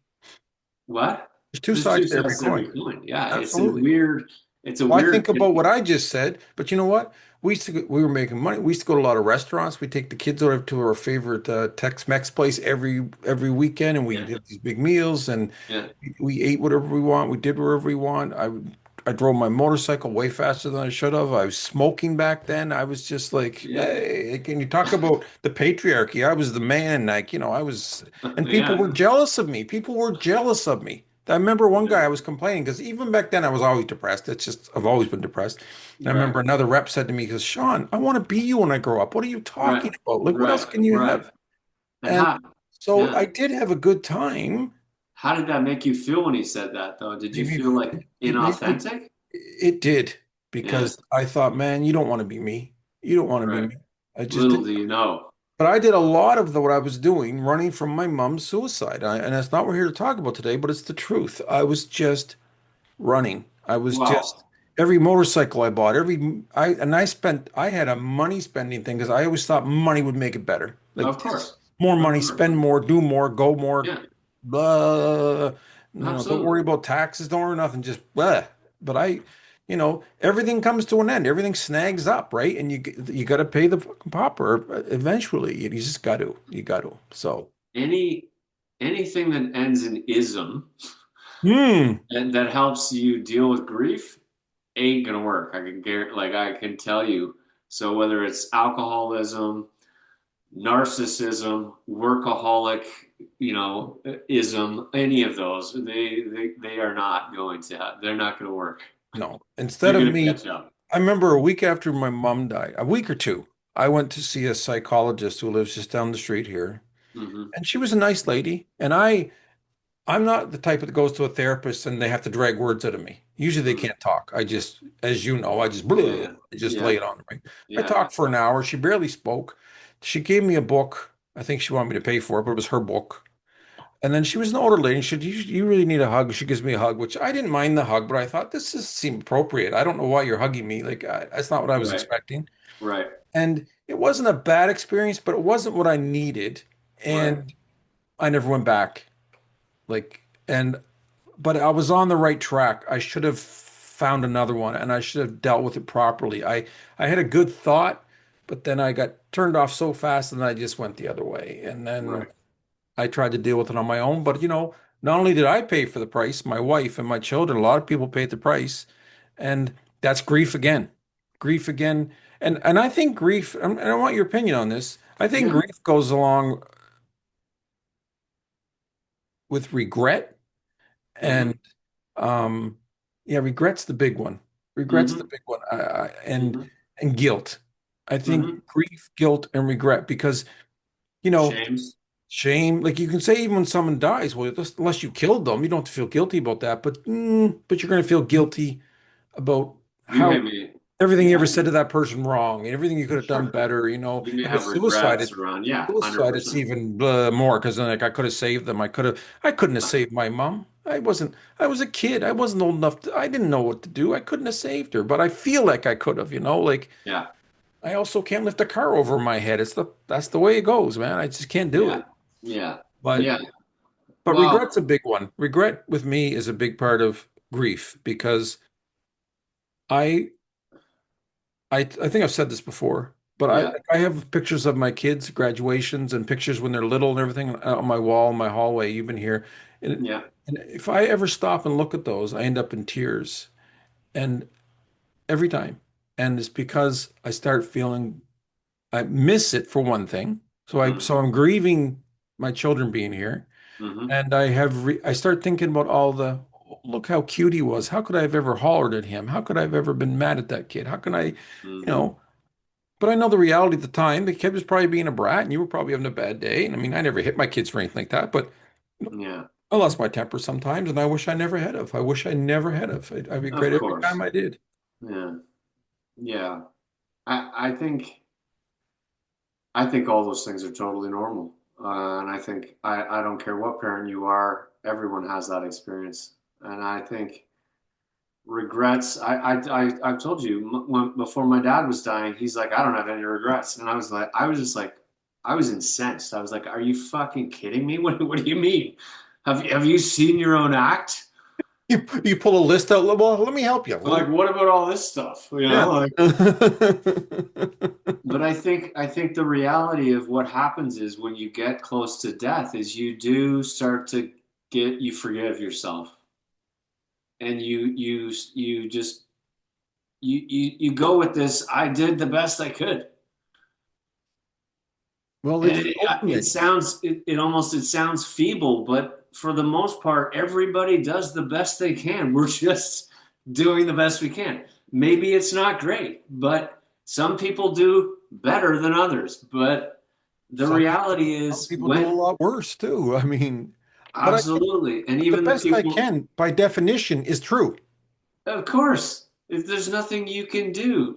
what? There's two There's sides two to every sides to every coin. coin. Yeah. Absolutely. It's a Well, I weird, think about what I just said, but you know what? We were making money. We used to go to a lot of restaurants. We take the kids over to our favorite Tex-Mex place every weekend, and we yeah, did these big meals, and yeah, we ate whatever we want. We did whatever we want. I drove my motorcycle way faster than I should have. I was smoking back then. I was just like, yeah, hey, can you talk about the patriarchy? I was the man, like, I was, and people yeah. were jealous of me. People were jealous of me. I remember one Yeah. guy I was complaining because even back then I was always depressed. It's just I've always been depressed. And I Right. remember another rep said to me, he goes, Sean, I want to be you when I grow up. What are you talking Right. about? Like, what else Right. can you Right. have? And And how, so yeah. I did have a good time. How did that make you feel when he said that, though? Did you feel like It made me, inauthentic? it did Yeah. because I thought, man, you don't want to be me. You don't want to be Right. me. I just Little did. do you know. But I did a lot of what I was doing running from my mom's suicide. And that's not what we're here to talk about today, but it's the truth. I was just running. I was just Well, every motorcycle I bought, I had a money spending thing because I always thought money would make it better. Like of just course. more Of money, course. spend more, do more, go more, Yeah. blah. Don't Absolutely. worry about taxes, don't worry nothing, just blah. But everything comes to an end. Everything snags up, right? And you got to pay the fucking pauper eventually. You just got to. You got to. So, Any anything that ends in ism hmm. and that helps you deal with grief ain't gonna work. I can guarantee, like I can tell you. So whether it's alcoholism, narcissism, workaholic, ism, any of those, they are not going to. They're not going to work. No, instead You're of going to me, catch up. I remember a week after my mom died, a week or two, I went to see a psychologist who lives just down the street here. Hmm. And she was a nice lady. And I'm not the type that goes to a therapist and they have to drag words out of me. Usually they Hmm. can't talk. I just, as you know, I just, Yeah, bleh, yeah, I just lay yeah, it on me. I yeah. talked for an hour. She barely spoke. She gave me a book. I think she wanted me to pay for it, but it was her book. And then she was an older lady. And she said, you really need a hug. She gives me a hug, which I didn't mind the hug, but I thought this is seem appropriate. I don't know why you're hugging me. Like, that's not what I was Right, expecting. right, And it wasn't a bad experience, but it wasn't what I needed. right, And I never went back. Like, but I was on the right track. I should have found another one and I should have dealt with it properly. I had a good thought, but then I got turned off so fast and I just went the other way. And then right. I tried to deal with it on my own. But not only did I pay for the price, my wife and my children, a lot of people paid the price. And that's grief again. Grief again. And I think grief, and I want your opinion on this. I think Yeah. grief goes along with regret Hmm. and um yeah, regret's the big one. Regret's the Hmm. big one. And Hmm. guilt. I think Hmm. grief, guilt, and regret because you know Shames. shame, like you can say even when someone dies, well, unless you killed them, you don't have to feel guilty about that. But you're going to feel guilty about You how may be, everything you yeah, ever said to that person wrong and everything you could have done sure. better. You may And with have suicide, regrets around, yeah, it's 100%. even more because like I could have saved them. I couldn't have saved my mom. I was a kid. I wasn't old enough I didn't know what to do. I couldn't have saved her, but I feel like I could have, like Yeah, I also can't lift a car over my head. That's the way it goes, man. I just can't do yeah, it. yeah, But yeah. But Well, regret's a big one. Regret with me is a big part of grief because I I think I've said this before, but yeah, I have pictures of my kids' graduations and pictures when they're little and everything on my wall in my hallway. You've been here. And, yeah. and if I ever stop and look at those, I end up in tears. And every time. And it's because I start feeling I miss it for one thing. Hmm. So I'm grieving my children being here. Hmm. And I start thinking about all the look how cute he was. How could I have ever hollered at him? How could I have ever been mad at that kid? How can I, Hmm. but I know the reality at the time. The kid was probably being a brat and you were probably having a bad day. And I mean, I never hit my kids for anything like that, but Yeah, I lost my temper sometimes and I wish I never had of. I wish I never had of. I regret of every time course. I did. Yeah, yeah. I think all those things are totally normal. And I think I don't care what parent you are, everyone has that experience. And I think regrets, I've told you when, before my dad was dying, he's like, I don't have any regrets. And I was just like, I was incensed. I was like, are you fucking kidding me? What do you mean? Have you seen your own act? You pull a list out. Well, let me help you. Like, what about all this stuff? Yeah. Like, but I think the reality of what happens is when you get close to death is you do start to get you forgive yourself and you just you go with this I did the best I could. Well, it And is it ultimate. sounds it almost it sounds feeble, but for the most part, everybody does the best they can. We're just doing the best we can. Maybe it's not great, but some people do better than others. But the Some reality some is, people do a when lot worse too. I mean, but I can, absolutely, and but the even the best I people, can by definition is true. of course, if there's nothing you can do.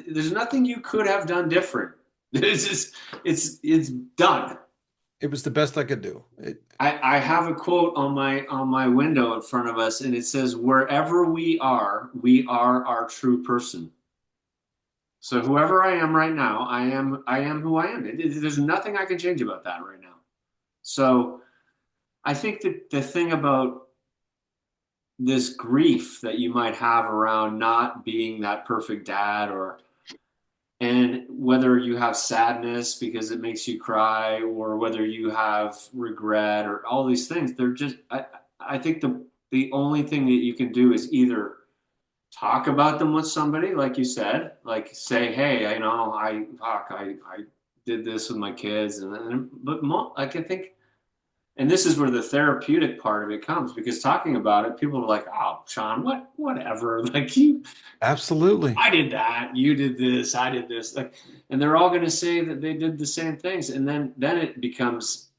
There's nothing you could have done different. It's just, it's done. It was the best I could do. I have a quote on my window in front of us, and it says, "Wherever we are our true person." So whoever I am right now, I am who I am. There's nothing I can change about that right now. So I think that the thing about this grief that you might have around not being that perfect dad, or and whether you have sadness because it makes you cry, or whether you have regret, or all these things, they're just I think the only thing that you can do is either talk about them with somebody, like you said, like say, hey, I know I did this with my kids, but like I think, and this is where the therapeutic part of it comes, because talking about it, people are like, oh, Sean, whatever, like you, Absolutely. I did that, you did this, I did this, like, and they're all going to say that they did the same things, and then it becomes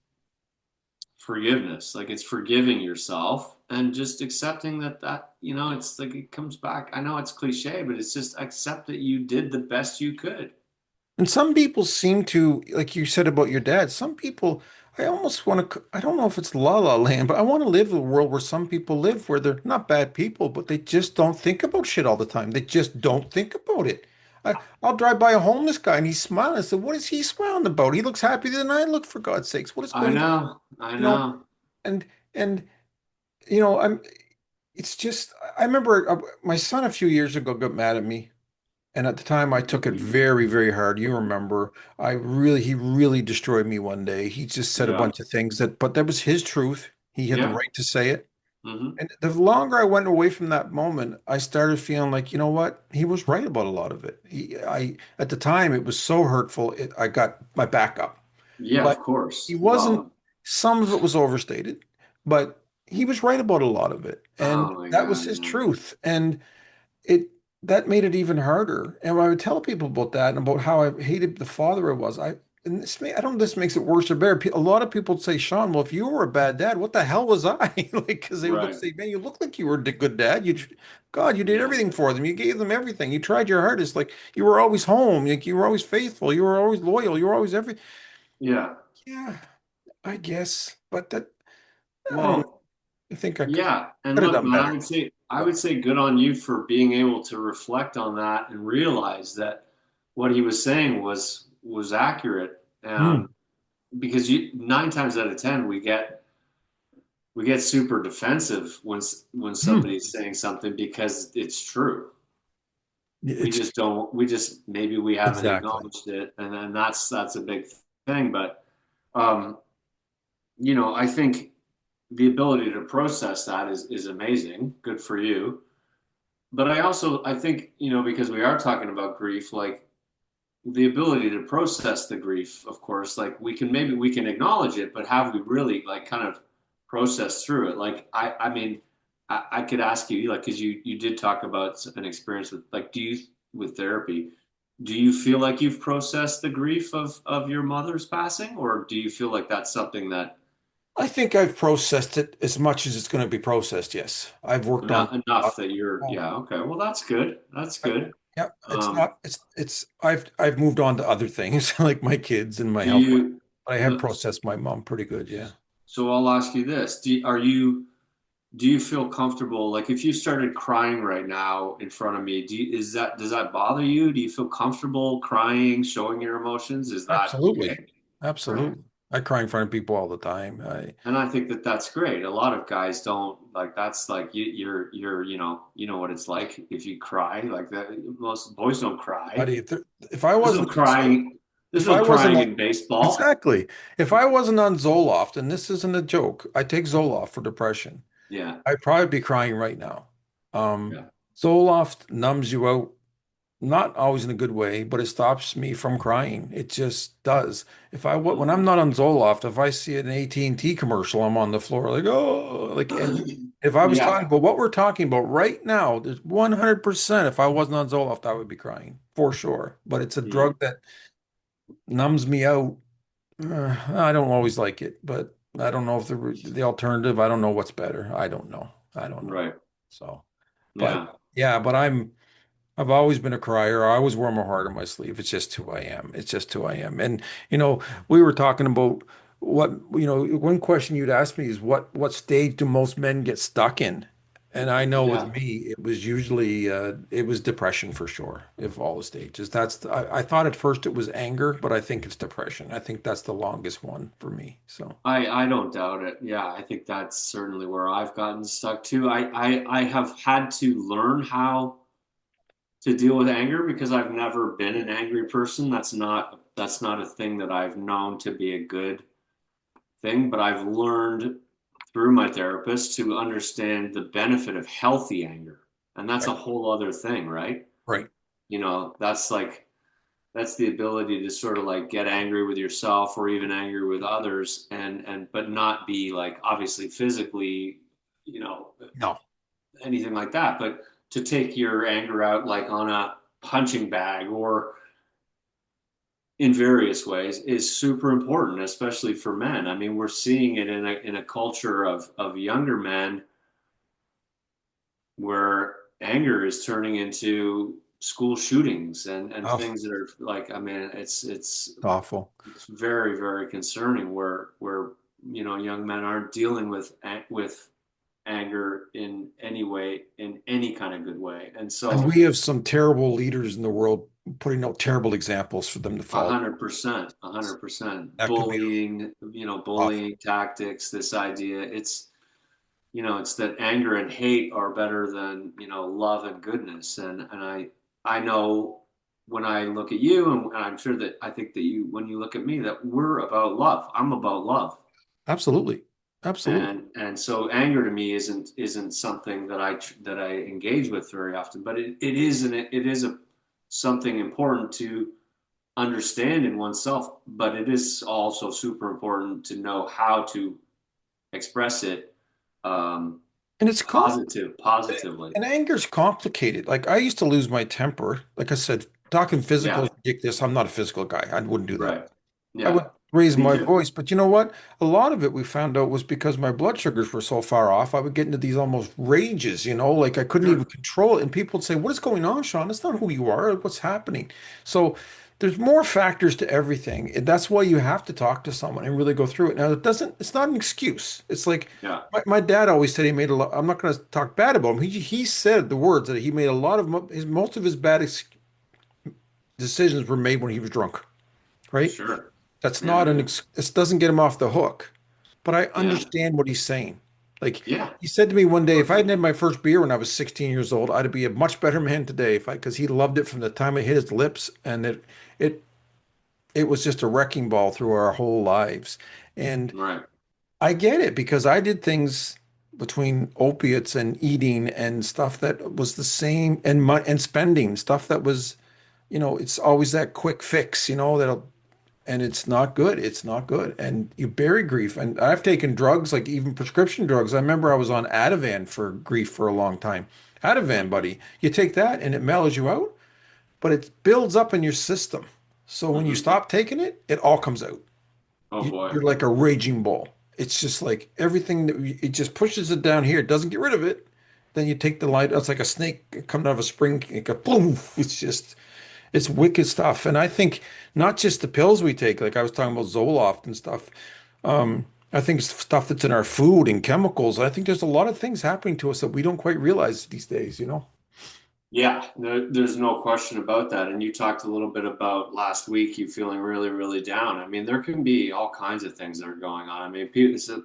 forgiveness, like it's forgiving yourself and just accepting that it's like it comes back. I know it's cliche, but it's just accept that you did the best you could. And some people seem to, like you said about your dad, some people, I almost want to, I don't know if it's La La Land, but I want to live in a world where some people live where they're not bad people, but they just don't think about shit all the time. They just don't think about it. I'll drive by a homeless guy and he's smiling. I said, what is he smiling about? He looks happier than I look, for God's sakes. What is I going on? know, I You know, know. and, and, it's just, I remember my son a few years ago got mad at me. And at the time, I took it very, very hard. You remember, he really destroyed me one day. He just said a Yeah, bunch of things but that was his truth. He had the yeah. right to say it. Hmm. And the longer I went away from that moment, I started feeling like, you know what? He was right about a lot of it. At the time, it was so hurtful. I got my back up, Yeah, but of he course. wasn't, Well, some of it was overstated, but he was right about a lot of it. And oh my that was God, his yeah. truth. And it that made it even harder. And when I would tell people about that and about how I hated the father I was, I don't know if this makes it worse or better. A lot of people would say, Sean, well, if you were a bad dad, what the hell was I? Like, because they would look Right. say, man, you look like you were a good dad. God, you did Yeah, everything for them. You gave them everything. You tried your hardest. Like you were always home. Like you were always faithful. You were always loyal. You were always every. yeah. Yeah, I guess. But I don't know. Well, I think I yeah. And could have look, done man, better. I But would say good on you for being able to reflect on that and realize that what he was saying was accurate. hmm, Because you, 9 times out of 10, we get super defensive when hmm, somebody's saying something because it's true. We it's just don't. We just, maybe we haven't exactly. acknowledged it, and then that's a big thing. But um, I think the ability to process that is amazing. Good for you. But I think, because we are talking about grief, like the ability to process the grief, of course, like maybe we can acknowledge it, but have we really like kind of processed through it? Like I mean, I could ask you, like, because you did talk about an experience with, like, with therapy, do you feel like you've processed the grief of your mother's passing, or do you feel like that's something that I think I've processed it as much as it's going to be processed. Yes, I've worked on. enough that Uh, yeah, okay, well, that's good, that's I, good. yeah, it's Um, not. I've moved on to other things like my kids and my do health. you? But I have processed my mom pretty good. Yeah, So I'll ask you this: do you feel comfortable, like if you started crying right now in front of me, does that bother you? Do you feel comfortable crying, showing your emotions? Is that absolutely, okay? All right. absolutely. I cry in front of people all the time. And I think that that's great. A lot of guys don't, like, that's like you're what it's like if you cry like that. Most boys don't cry. Buddy, if I There's no wasn't on crying. There's if no I wasn't crying on, in baseball. exactly, if I wasn't on Zoloft, and this isn't a joke, I take Zoloft for depression. Yeah. I'd probably be crying right now. Um, Yeah. Zoloft numbs you out. not always in a good way, but it stops me from crying. It just does. When I'm Mhm. not on Zoloft, if I see an AT&T commercial, I'm on the floor like, oh, like, and if I was Yeah, talking about what we're talking about right now, there's 100% if I wasn't on Zoloft, I would be crying for sure. But it's a yeah, drug that numbs me out. I don't always like it, but I don't know if the alternative, I don't know what's better. I don't know. I don't know. right. So, but Yeah, yeah, I've always been a crier. I always wear my heart on my sleeve. It's just who I am. It's just who I am. And we were talking about one question you'd ask me is what stage do most men get stuck in? And I know with yeah. me, it was usually it was depression for sure, of all the stages. I thought at first it was anger, but I think it's depression. I think that's the longest one for me. So I don't doubt it. Yeah, I think that's certainly where I've gotten stuck too. I have had to learn how to deal with anger because I've never been an angry person. That's not a thing that I've known to be a good thing, but I've learned through my therapist to understand the benefit of healthy anger. And that's a right, whole other thing, right? right, That's the ability to sort of like get angry with yourself or even angry with others and but not be like obviously physically, you know, no, anything like that, but to take your anger out like on a punching bag or in various ways is super important, especially for men. I mean, we're seeing it in a culture of younger men where anger is turning into school shootings and oh, things that are like, I mean, awful. it's very, very concerning where young men aren't dealing with anger in any way, in any kind of good way. And And so we have some terrible leaders in the world putting out terrible examples for them to a follow. hundred percent, 100%. That could be awful. Bullying tactics, this idea, it's that anger and hate are better than, love and goodness. And I know when I look at you, and I'm sure that I think that when you look at me, that we're about love. I'm about love. Absolutely. Absolutely. And so anger to me isn't something that I engage with very often, but it is a something important to understand in oneself, but it is also super important to know how to express it um, And it's positively. and anger's complicated. Like I used to lose my temper. Like I said, talking physical Yeah, is ridiculous. I'm not a physical guy. I wouldn't do that. right. I would Yeah, raise me my too. voice, but you know what? A lot of it we found out was because my blood sugars were so far off. I would get into these almost rages, like I couldn't even Sure. control it. And people would say, "What is going on, Sean? That's not who you are. What's happening?" So there's more factors to everything. And that's why you have to talk to someone and really go through it. Now, it's not an excuse. It's like Yeah, my dad always said he made a lot. I'm not going to talk bad about him. He said the words that he made a lot of most of his decisions were made when he was drunk, right? sure. That's Yeah, not this doesn't get him off the hook. But I yeah, understand what he's saying. Like yeah. he said to me one day, if I hadn't Perfect. had my first beer when I was 16 years old, I'd be a much better man today because he loved it from the time it hit his lips and it it was just a wrecking ball through our whole lives. And Right. I get it because I did things between opiates and eating and stuff that was the same and spending stuff that was, it's always that quick fix, that'll and it's not good. It's not good. And you bury grief. And I've taken drugs, like even prescription drugs. I remember I was on Ativan for grief for a long time. Ativan, Mm-hmm. buddy, you take that and it mellows you out, but it builds up in your system. So when you Mm-hmm. stop taking it, it all comes out. Oh boy. You're like a raging bull. It's just like everything it just pushes it down here. It doesn't get rid of it. Then you take the light. It's like a snake coming out of a spring. It goes boom. It's wicked stuff. And I think not just the pills we take, like I was talking about Zoloft and stuff. I think it's stuff that's in our food and chemicals. I think there's a lot of things happening to us that we don't quite realize these days. Yeah, there's no question about that. And you talked a little bit about last week, you feeling really, really down. I mean, there can be all kinds of things that are going on. I mean,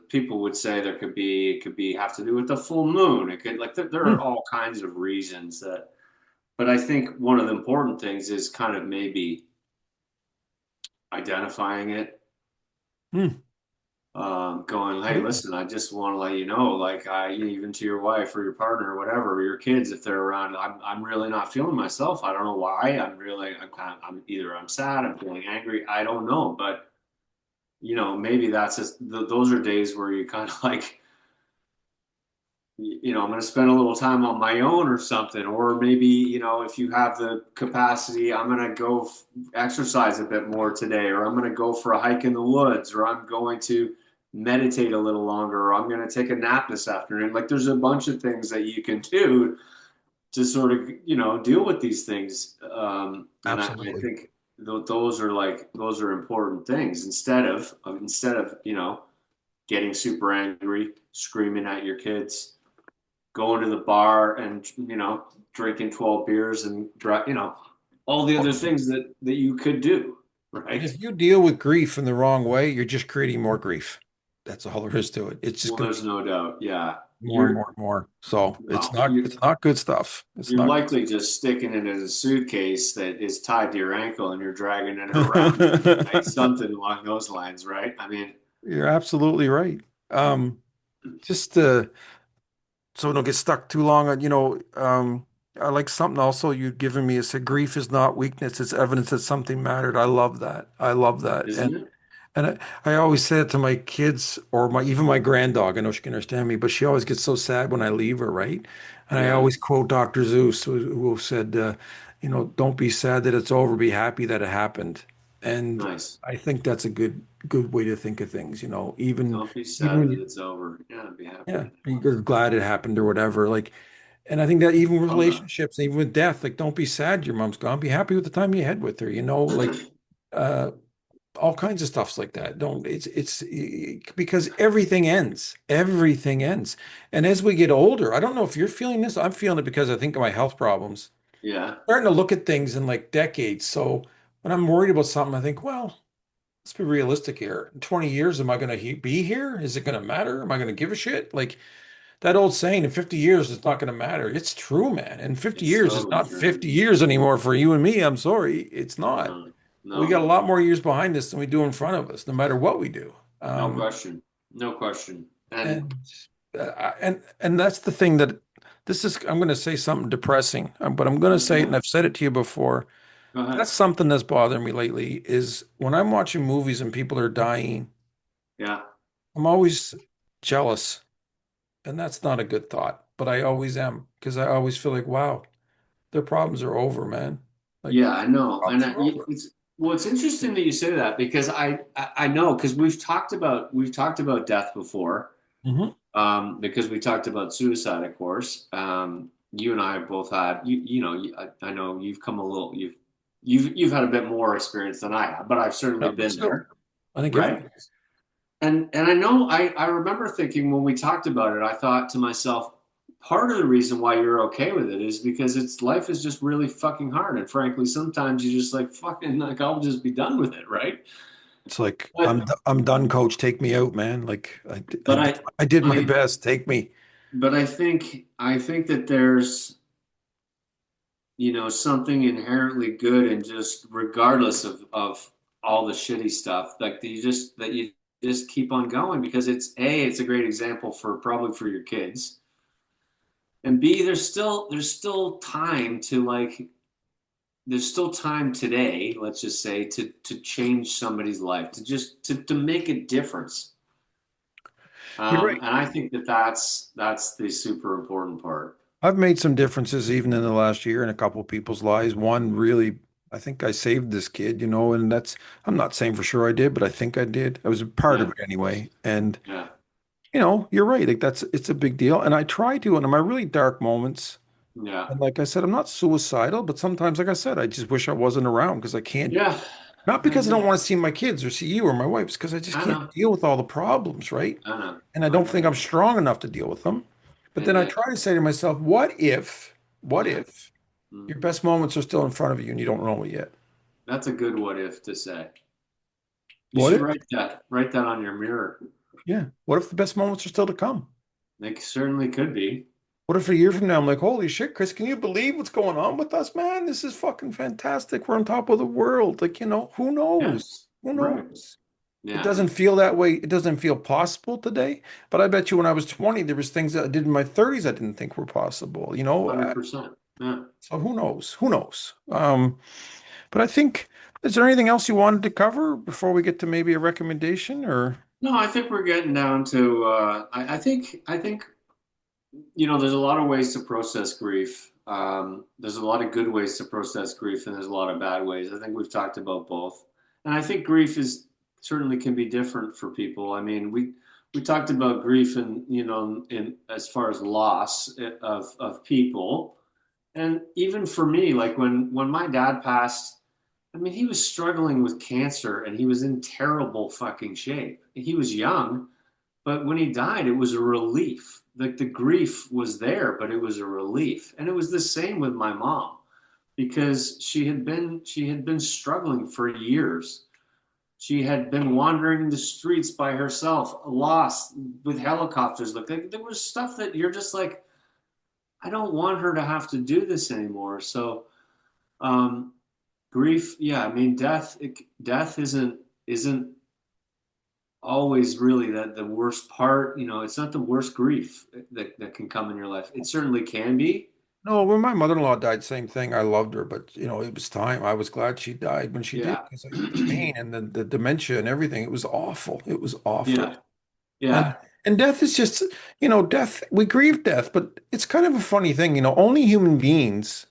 people would say it could be have to do with the full moon. It could there Hmm. are all kinds of reasons that. But I think one of the important things is kind of maybe identifying it, Hmm. going, hey, Absolutely. listen, I just want to let you know, like, even to your wife or your partner or whatever, or your kids, if they're around, I'm really not feeling myself. I don't know why. I'm either I'm sad, I'm feeling angry. I don't know, but maybe that's just those are days where you kind of like, I'm going to spend a little time on my own or something. Or maybe, if you have the capacity, I'm going to go exercise a bit more today, or I'm going to go for a hike in the woods, or I'm going to meditate a little longer, or I'm going to take a nap this afternoon. Like there's a bunch of things that you can do to sort of, deal with these things. And I Absolutely. think those are important things instead of, getting super angry, screaming at your kids, going to the bar and drinking 12 beers and all the other things that you could do, And right? if you deal with grief in the wrong way, you're just creating more grief. That's all there is to it. It's just Well, going to there's be no doubt. Yeah, more and more and more. So well, it's not good stuff. It's you're not likely just sticking it in a suitcase that is tied to your ankle and you're dragging it around every night, good. something along those lines, right? I mean, You're absolutely right. Just so we don't get stuck too long on, I like something also you'd given me. It said grief is not weakness, it's evidence that something mattered. I love that. I love that. isn't it? And I always say it to my kids or my even my granddog. I know she can understand me, but she always gets so sad when I leave her, right? And I Yeah, always quote Dr. Zeus, who said, don't be sad that it's over, be happy that it happened. And nice. I think that's a good way to think of things, Don't be even sad when that you, it's over. Yeah, be happy yeah, that it be was. glad it happened or whatever. Like, and I think that even with Love that. relationships, even with death, like, don't be sad your mom's gone. Be happy with the time you had with her, like. Uh, all kinds of stuffs like that. Don't because everything ends. Everything ends. And as we get older, I don't know if you're feeling this. I'm feeling it because I think of my health problems. Yeah, Starting to look at things in like decades. So when I'm worried about something, I think, well, let's be realistic here. In 20 years, am I going to be here? Is it going to matter? Am I going to give a shit? Like that old saying, in 50 years, it's not going to matter. It's true, man. In 50 it's years, it's totally not true. 50 years anymore for you and me. I'm sorry. It's not. No, We got a no, lot more years behind us than we do in front of us, no matter what we do. no question. No question. And And and that's the thing that this is. I'm going to say something depressing, but I'm going to say it, and go I've said it to you before. ahead. That's something that's bothering me lately. Is when I'm watching movies and people are dying, Yeah. I'm always jealous, and that's not a good thought. But I always am because I always feel like, wow, their problems are over, man. Like Yeah, I know. And problems are over. it's interesting that you say that because I know because we've talked about death before. Hmm. Because we talked about suicide, of course. You and I have both had I know you've come a little you've had a bit more experience than I have, but I've certainly Yeah, but been still, there, I think right? everybody is. And I know I remember thinking when we talked about it, I thought to myself, part of the reason why you're okay with it is because it's life is just really fucking hard. And frankly, sometimes you just like fucking like I'll just be done with it, right? It's like But I'm done, coach. Take me out, man. Like but I I did my I best. Take me. but I think that there's something inherently good in just regardless of all the shitty stuff, like that you just keep on going because it's a great example for probably for your kids. And B, there's still time to like there's still time today, let's just say, to change somebody's life, to make a difference. You're right. And I think that's the super important part. I've made some differences even in the last year in a couple of people's lives. One really, I think I saved this kid, and I'm not saying for sure I did, but I think I did. I was a part of Yeah, it anyway. And, yeah, you're right. Like it's a big deal. And I try to, and in my really dark moments, yeah, and like I said, I'm not suicidal, but sometimes, like I said, I just wish I wasn't around because I can't. yeah. Not I because I get don't it. want to see my kids or see you or my wife, it's because I just I can't know, deal with all the problems, right? I know, And I I don't get think it. I'm strong enough to deal with them. But then And I yet, try to say to myself, what if mm, your best moments are still in front of you and you don't know it yet? that's a good what if to say. You What should if? write that on your mirror. Yeah. What if the best moments are still to come? They certainly could be. What if a year from now I'm like, holy shit, Chris, can you believe what's going on with us, man? This is fucking fantastic. We're on top of the world. Like, who Yeah, knows? Who right. knows? It Yeah, doesn't feel that way. It doesn't feel possible today. But I bet you when I was 20, there was things that I did in my 30s I didn't think were possible, 100%. Yeah. So who knows? Who knows? But I think, is there anything else you wanted to cover before we get to maybe a recommendation or? No, I think we're getting down to I think there's a lot of ways to process grief. There's a lot of good ways to process grief, and there's a lot of bad ways. I think we've talked about both, and I think grief is certainly can be different for people. I mean, we talked about grief, and in as far as loss of people, and even for me, like when my dad passed, I mean, he was struggling with cancer, and he was in terrible fucking shape. He was young, but when he died, it was a relief. Like the grief was there, but it was a relief. And it was the same with my mom because she had been struggling for years. She had been wandering the streets by herself, lost with helicopters. Like there was stuff that you're just like, I don't want her to have to do this anymore. So um, grief, yeah, I mean, death isn't always really that the worst part. It's not the worst grief that can come in your life. It certainly can be. No, when my mother-in-law died, same thing. I loved her, but it was time. I was glad she died when she did Yeah, because the pain and the dementia and everything, it was awful. It was awful. yeah, yeah, And and death is just, death, we grieve death, but it's kind of a funny thing, only human beings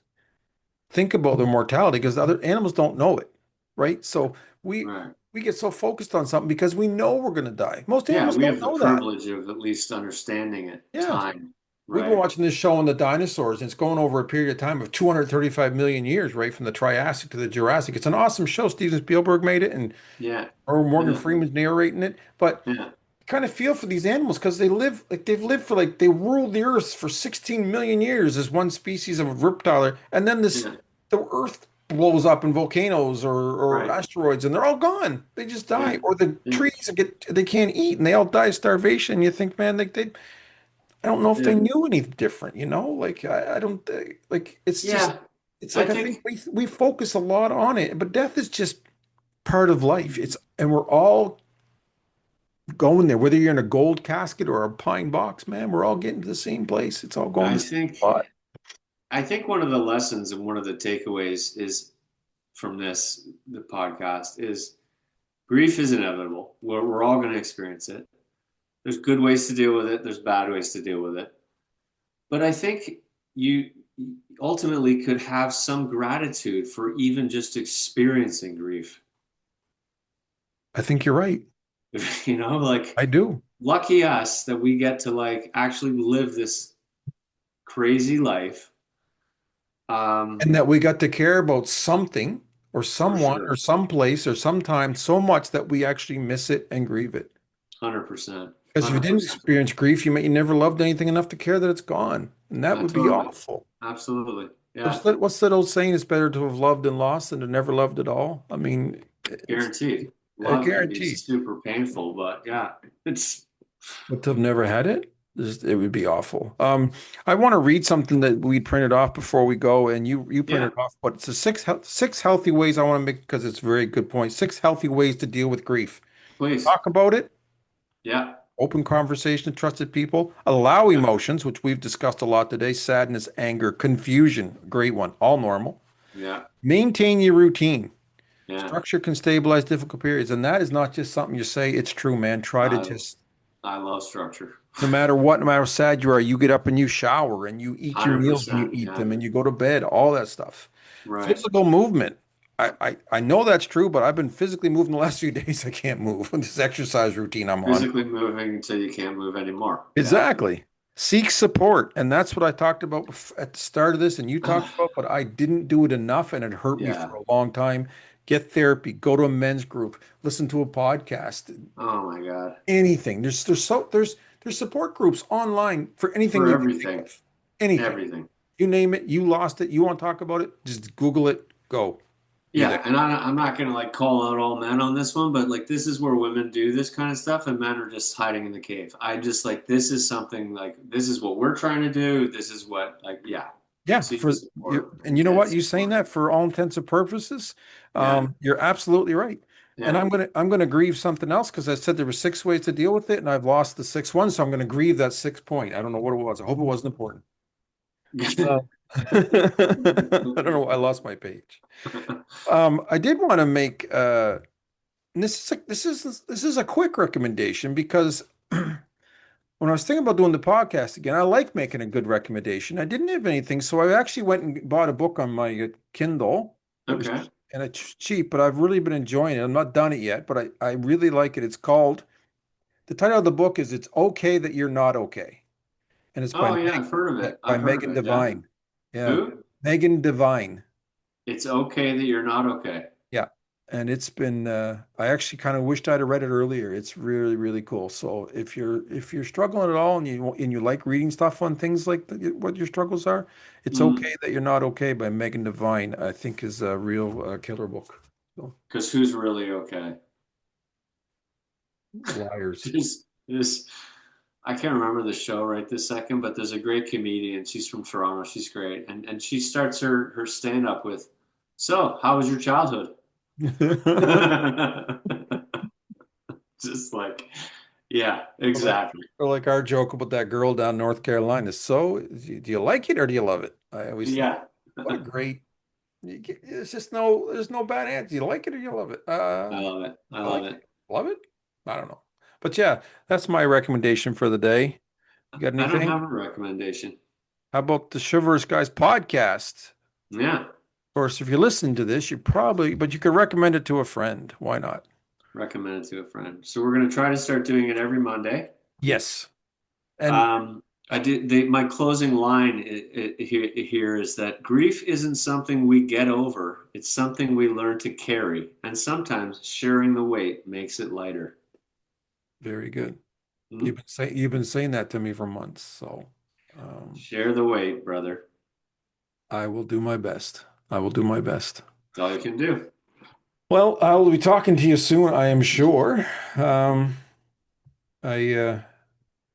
think about their mortality because other animals don't know it, right? So we right. we get so focused on something because we know we're going to die. Most Yeah, animals we don't have the know that. privilege of at least understanding it, Yeah. time, We've been right? watching this show on the dinosaurs, and it's going over a period of time of 235 million years, right from the Triassic to the Jurassic. It's an awesome show. Steven Spielberg made it, and Yeah, or Morgan yeah, Freeman's narrating it. But yeah, kind of feel for these animals because they've lived for like they ruled the earth for 16 million years as one species of reptile, and then yeah, the earth blows up in volcanoes or right. asteroids and they're all gone. They just Yeah, die. Or the yeah, trees they can't eat and they all die of starvation. You think, man, they I don't know if they yeah, knew any different. Like I don't like it's just yeah. it's I like I think think, we focus a lot on it, but death is just part of life. It's and we're all going there, whether you're in a gold casket or a pine box, man, we're all getting to the same place. It's all going I the same think, spot. I think one of the lessons and one of the takeaways is from the podcast is grief is inevitable. We're all going to experience it. There's good ways to deal with it. There's bad ways to deal with it. But I think you ultimately could have some gratitude for even just experiencing grief. I think you're right. Like I do. lucky us that we get to like actually live this crazy life. And that we got to care about something or For someone or sure. some place or sometime so much that we actually miss it and grieve it. 100%. Because if you didn't 100%. experience grief, you never loved anything enough to care that it's gone. And that would be Totally. awful. Absolutely. What's Yeah. that old saying? It's better to have loved and lost than to never loved at all. I mean, it's Guaranteed. a Love can be guarantee. super painful, but yeah, it's But to have never had it, it would be awful. I want to read something that we printed off before we go, and you yeah, printed off, but it's the six healthy ways I want to make because it's a very good point. Six healthy ways to deal with grief. please. Talk about it, Yeah. open conversation with trusted people, allow Yeah. emotions, which we've discussed a lot today, sadness, anger, confusion, great one, all normal. Yeah. Maintain your routine. Yeah. Structure can stabilize difficult periods, and that is not just something you say, it's true, man. Try to I just I love structure. no matter what, no matter how sad you are, you get up and you shower and you eat your meals when you 100%. eat Yeah. them and you go to bed, all that stuff. Right. Physical movement. I know that's true, but I've been physically moving the last few days. I can't move with this exercise routine I'm on. Physically moving until you can't move anymore. Yeah. Exactly. Seek support. And that's what I talked about at the start of this, and you talked about, but I didn't do it enough and it hurt me Yeah. for a long time. Get therapy, go to a men's group, listen to a podcast, Oh my God. anything. There's support groups online for anything For you can think everything. of. Anything. Everything. You name it, you lost it, you want to talk about it, just Google it, go. Be Yeah, there. and I'm not gonna like call out all men on this one, but like this is where women do this kind of stuff, and men are just hiding in the cave. I just like this is something like this is what we're trying to do. This is what like yeah, Yeah, seek for you support and you and know get what? You saying support. that for all intents and purposes, Yeah, you're absolutely right. And Yeah. I'm gonna grieve something else because I said there were 6 ways to deal with it, and I've lost the sixth one, so I'm gonna grieve that 6th point. I don't know what it was. I hope it wasn't important. Uh, I don't know why I lost my page. I did want to make and this is a quick recommendation because when I was thinking about doing the podcast again, I like making a good recommendation. I didn't have anything, so I actually went and bought a book on my Kindle. It was Okay. and it's cheap, but I've really been enjoying it. I'm not done it yet, but I really like it. It's called the title of the book is "It's Okay That You're Not Okay," and it's Oh yeah, I've heard of it. By I've heard of Megan it. Yeah. Devine. Yeah, Who? Megan Devine. It's okay that you're not okay. Yeah. And it's been I actually kind of wished I'd have read it earlier. It's really, really cool. So if you're struggling at all and you like reading stuff on things like what your struggles are, it's Mm. okay that you're not okay by Megan Devine, I think is a real killer book. So Because who's really okay? liars. There's I can't remember the show right this second, but there's a great comedian. She's from Toronto. She's great, and she starts her stand up with, "So, how was your childhood?" Just like, yeah, Or like exactly. or like our joke about that girl down North Carolina. So do you like it or do you love it? I always think, Yeah, what a great there's no bad answer. You like it or you love it? I love it. I I love like it. it. Love it? I don't know. But yeah, that's my recommendation for the day. You got I don't anything? have a recommendation. How about the Chivalrous Guys podcast? Yeah, Of course, if you're listening to this, but you could recommend it to a friend. Why not? recommend it to a friend. So we're gonna try to start doing it every Monday. Yes. And Um, I did. My closing line here is that grief isn't something we get over. It's something we learn to carry, and sometimes sharing the weight makes it lighter. very good. Hmm? You've been saying that to me for months, so um, Share the weight, brother. I will do my best. I will do my best. That's all you can do. Well, I'll be talking to you soon, I am sure. Um, I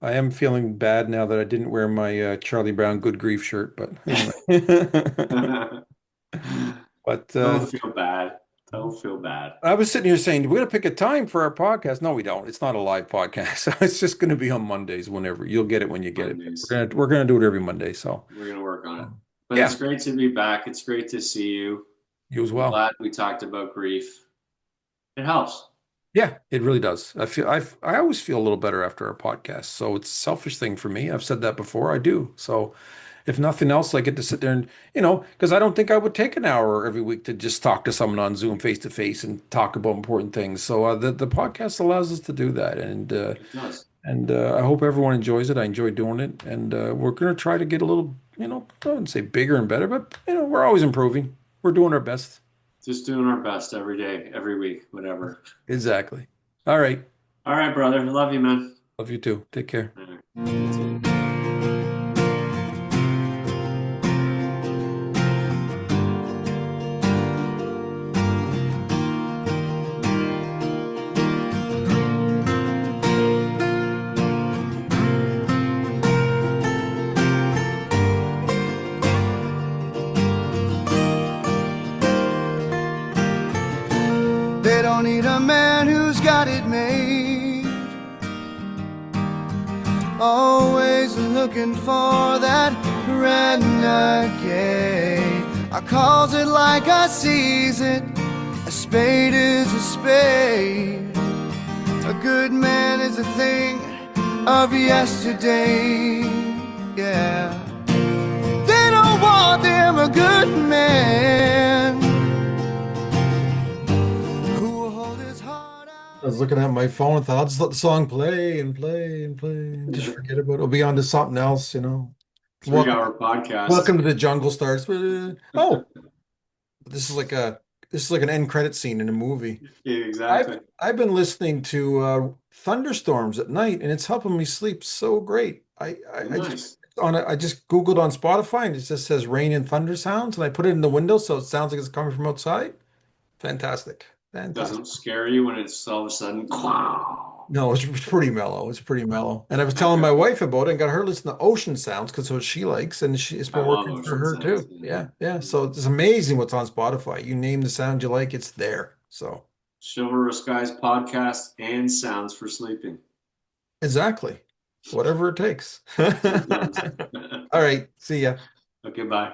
I am feeling bad now that I didn't wear my Charlie Brown Good Grief shirt, but anyway. But Don't feel bad. Don't feel bad. I was sitting here saying, we're going to pick a time for our podcast. No, we don't. It's not a live podcast. It's just going to be on Mondays whenever. You'll get it when you get it. Mondays. We're gonna do it every Monday. So, We're gonna work on it. But it's yeah, great to be back. It's great to see you. you as I'm well. glad we talked about grief. It helps. Yeah, it really does. I always feel a little better after our podcast. So it's a selfish thing for me. I've said that before. I do. So if nothing else, I get to sit there and, because I don't think I would take an hour every week to just talk to someone on Zoom face to face and talk about important things. So the podcast allows us to do that, It does. I hope everyone enjoys it. I enjoy doing it, and we're gonna try to get a little, I wouldn't say bigger and better, but we're always improving. We're doing our best. Just doing our best every day, every week, whatever. Exactly. All right. All right, brother. Love you, man. Love you too. Take care. All right. You too. They don't need a man who's got it made. Always looking for that renegade. I calls it like I sees it. A spade is a spade. A good man is a thing of yesterday. Yeah. They don't want them a good man. I was looking at my phone and thought, I'll just let the song play and play and play and just forget about it. It'll be on to something else. Three Welcome, hour podcast. welcome to the jungle starts. Oh, this is like a this is like an end credit scene in a movie. Yeah, exactly. I've been listening to thunderstorms at night, and it's helping me sleep so great. I just Nice. I just Googled on Spotify, and it just says rain and thunder sounds, and I put it in the window so it sounds like it's coming from outside. Fantastic, fantastic. Doesn't scare you when it's all of a sudden. No, it's pretty mellow. It's pretty mellow. And I was telling Okay. my wife about it and got her to listen to ocean sounds because it's what she likes, and it's I been love working for ocean her sounds. too. Yeah, yeah. So it's amazing what's on Spotify. You name the sound you like, it's there. So. Chivalrous Guys podcast and sounds for sleeping. Exactly. Whatever it takes. Sometimes. All right. See ya. Okay, bye.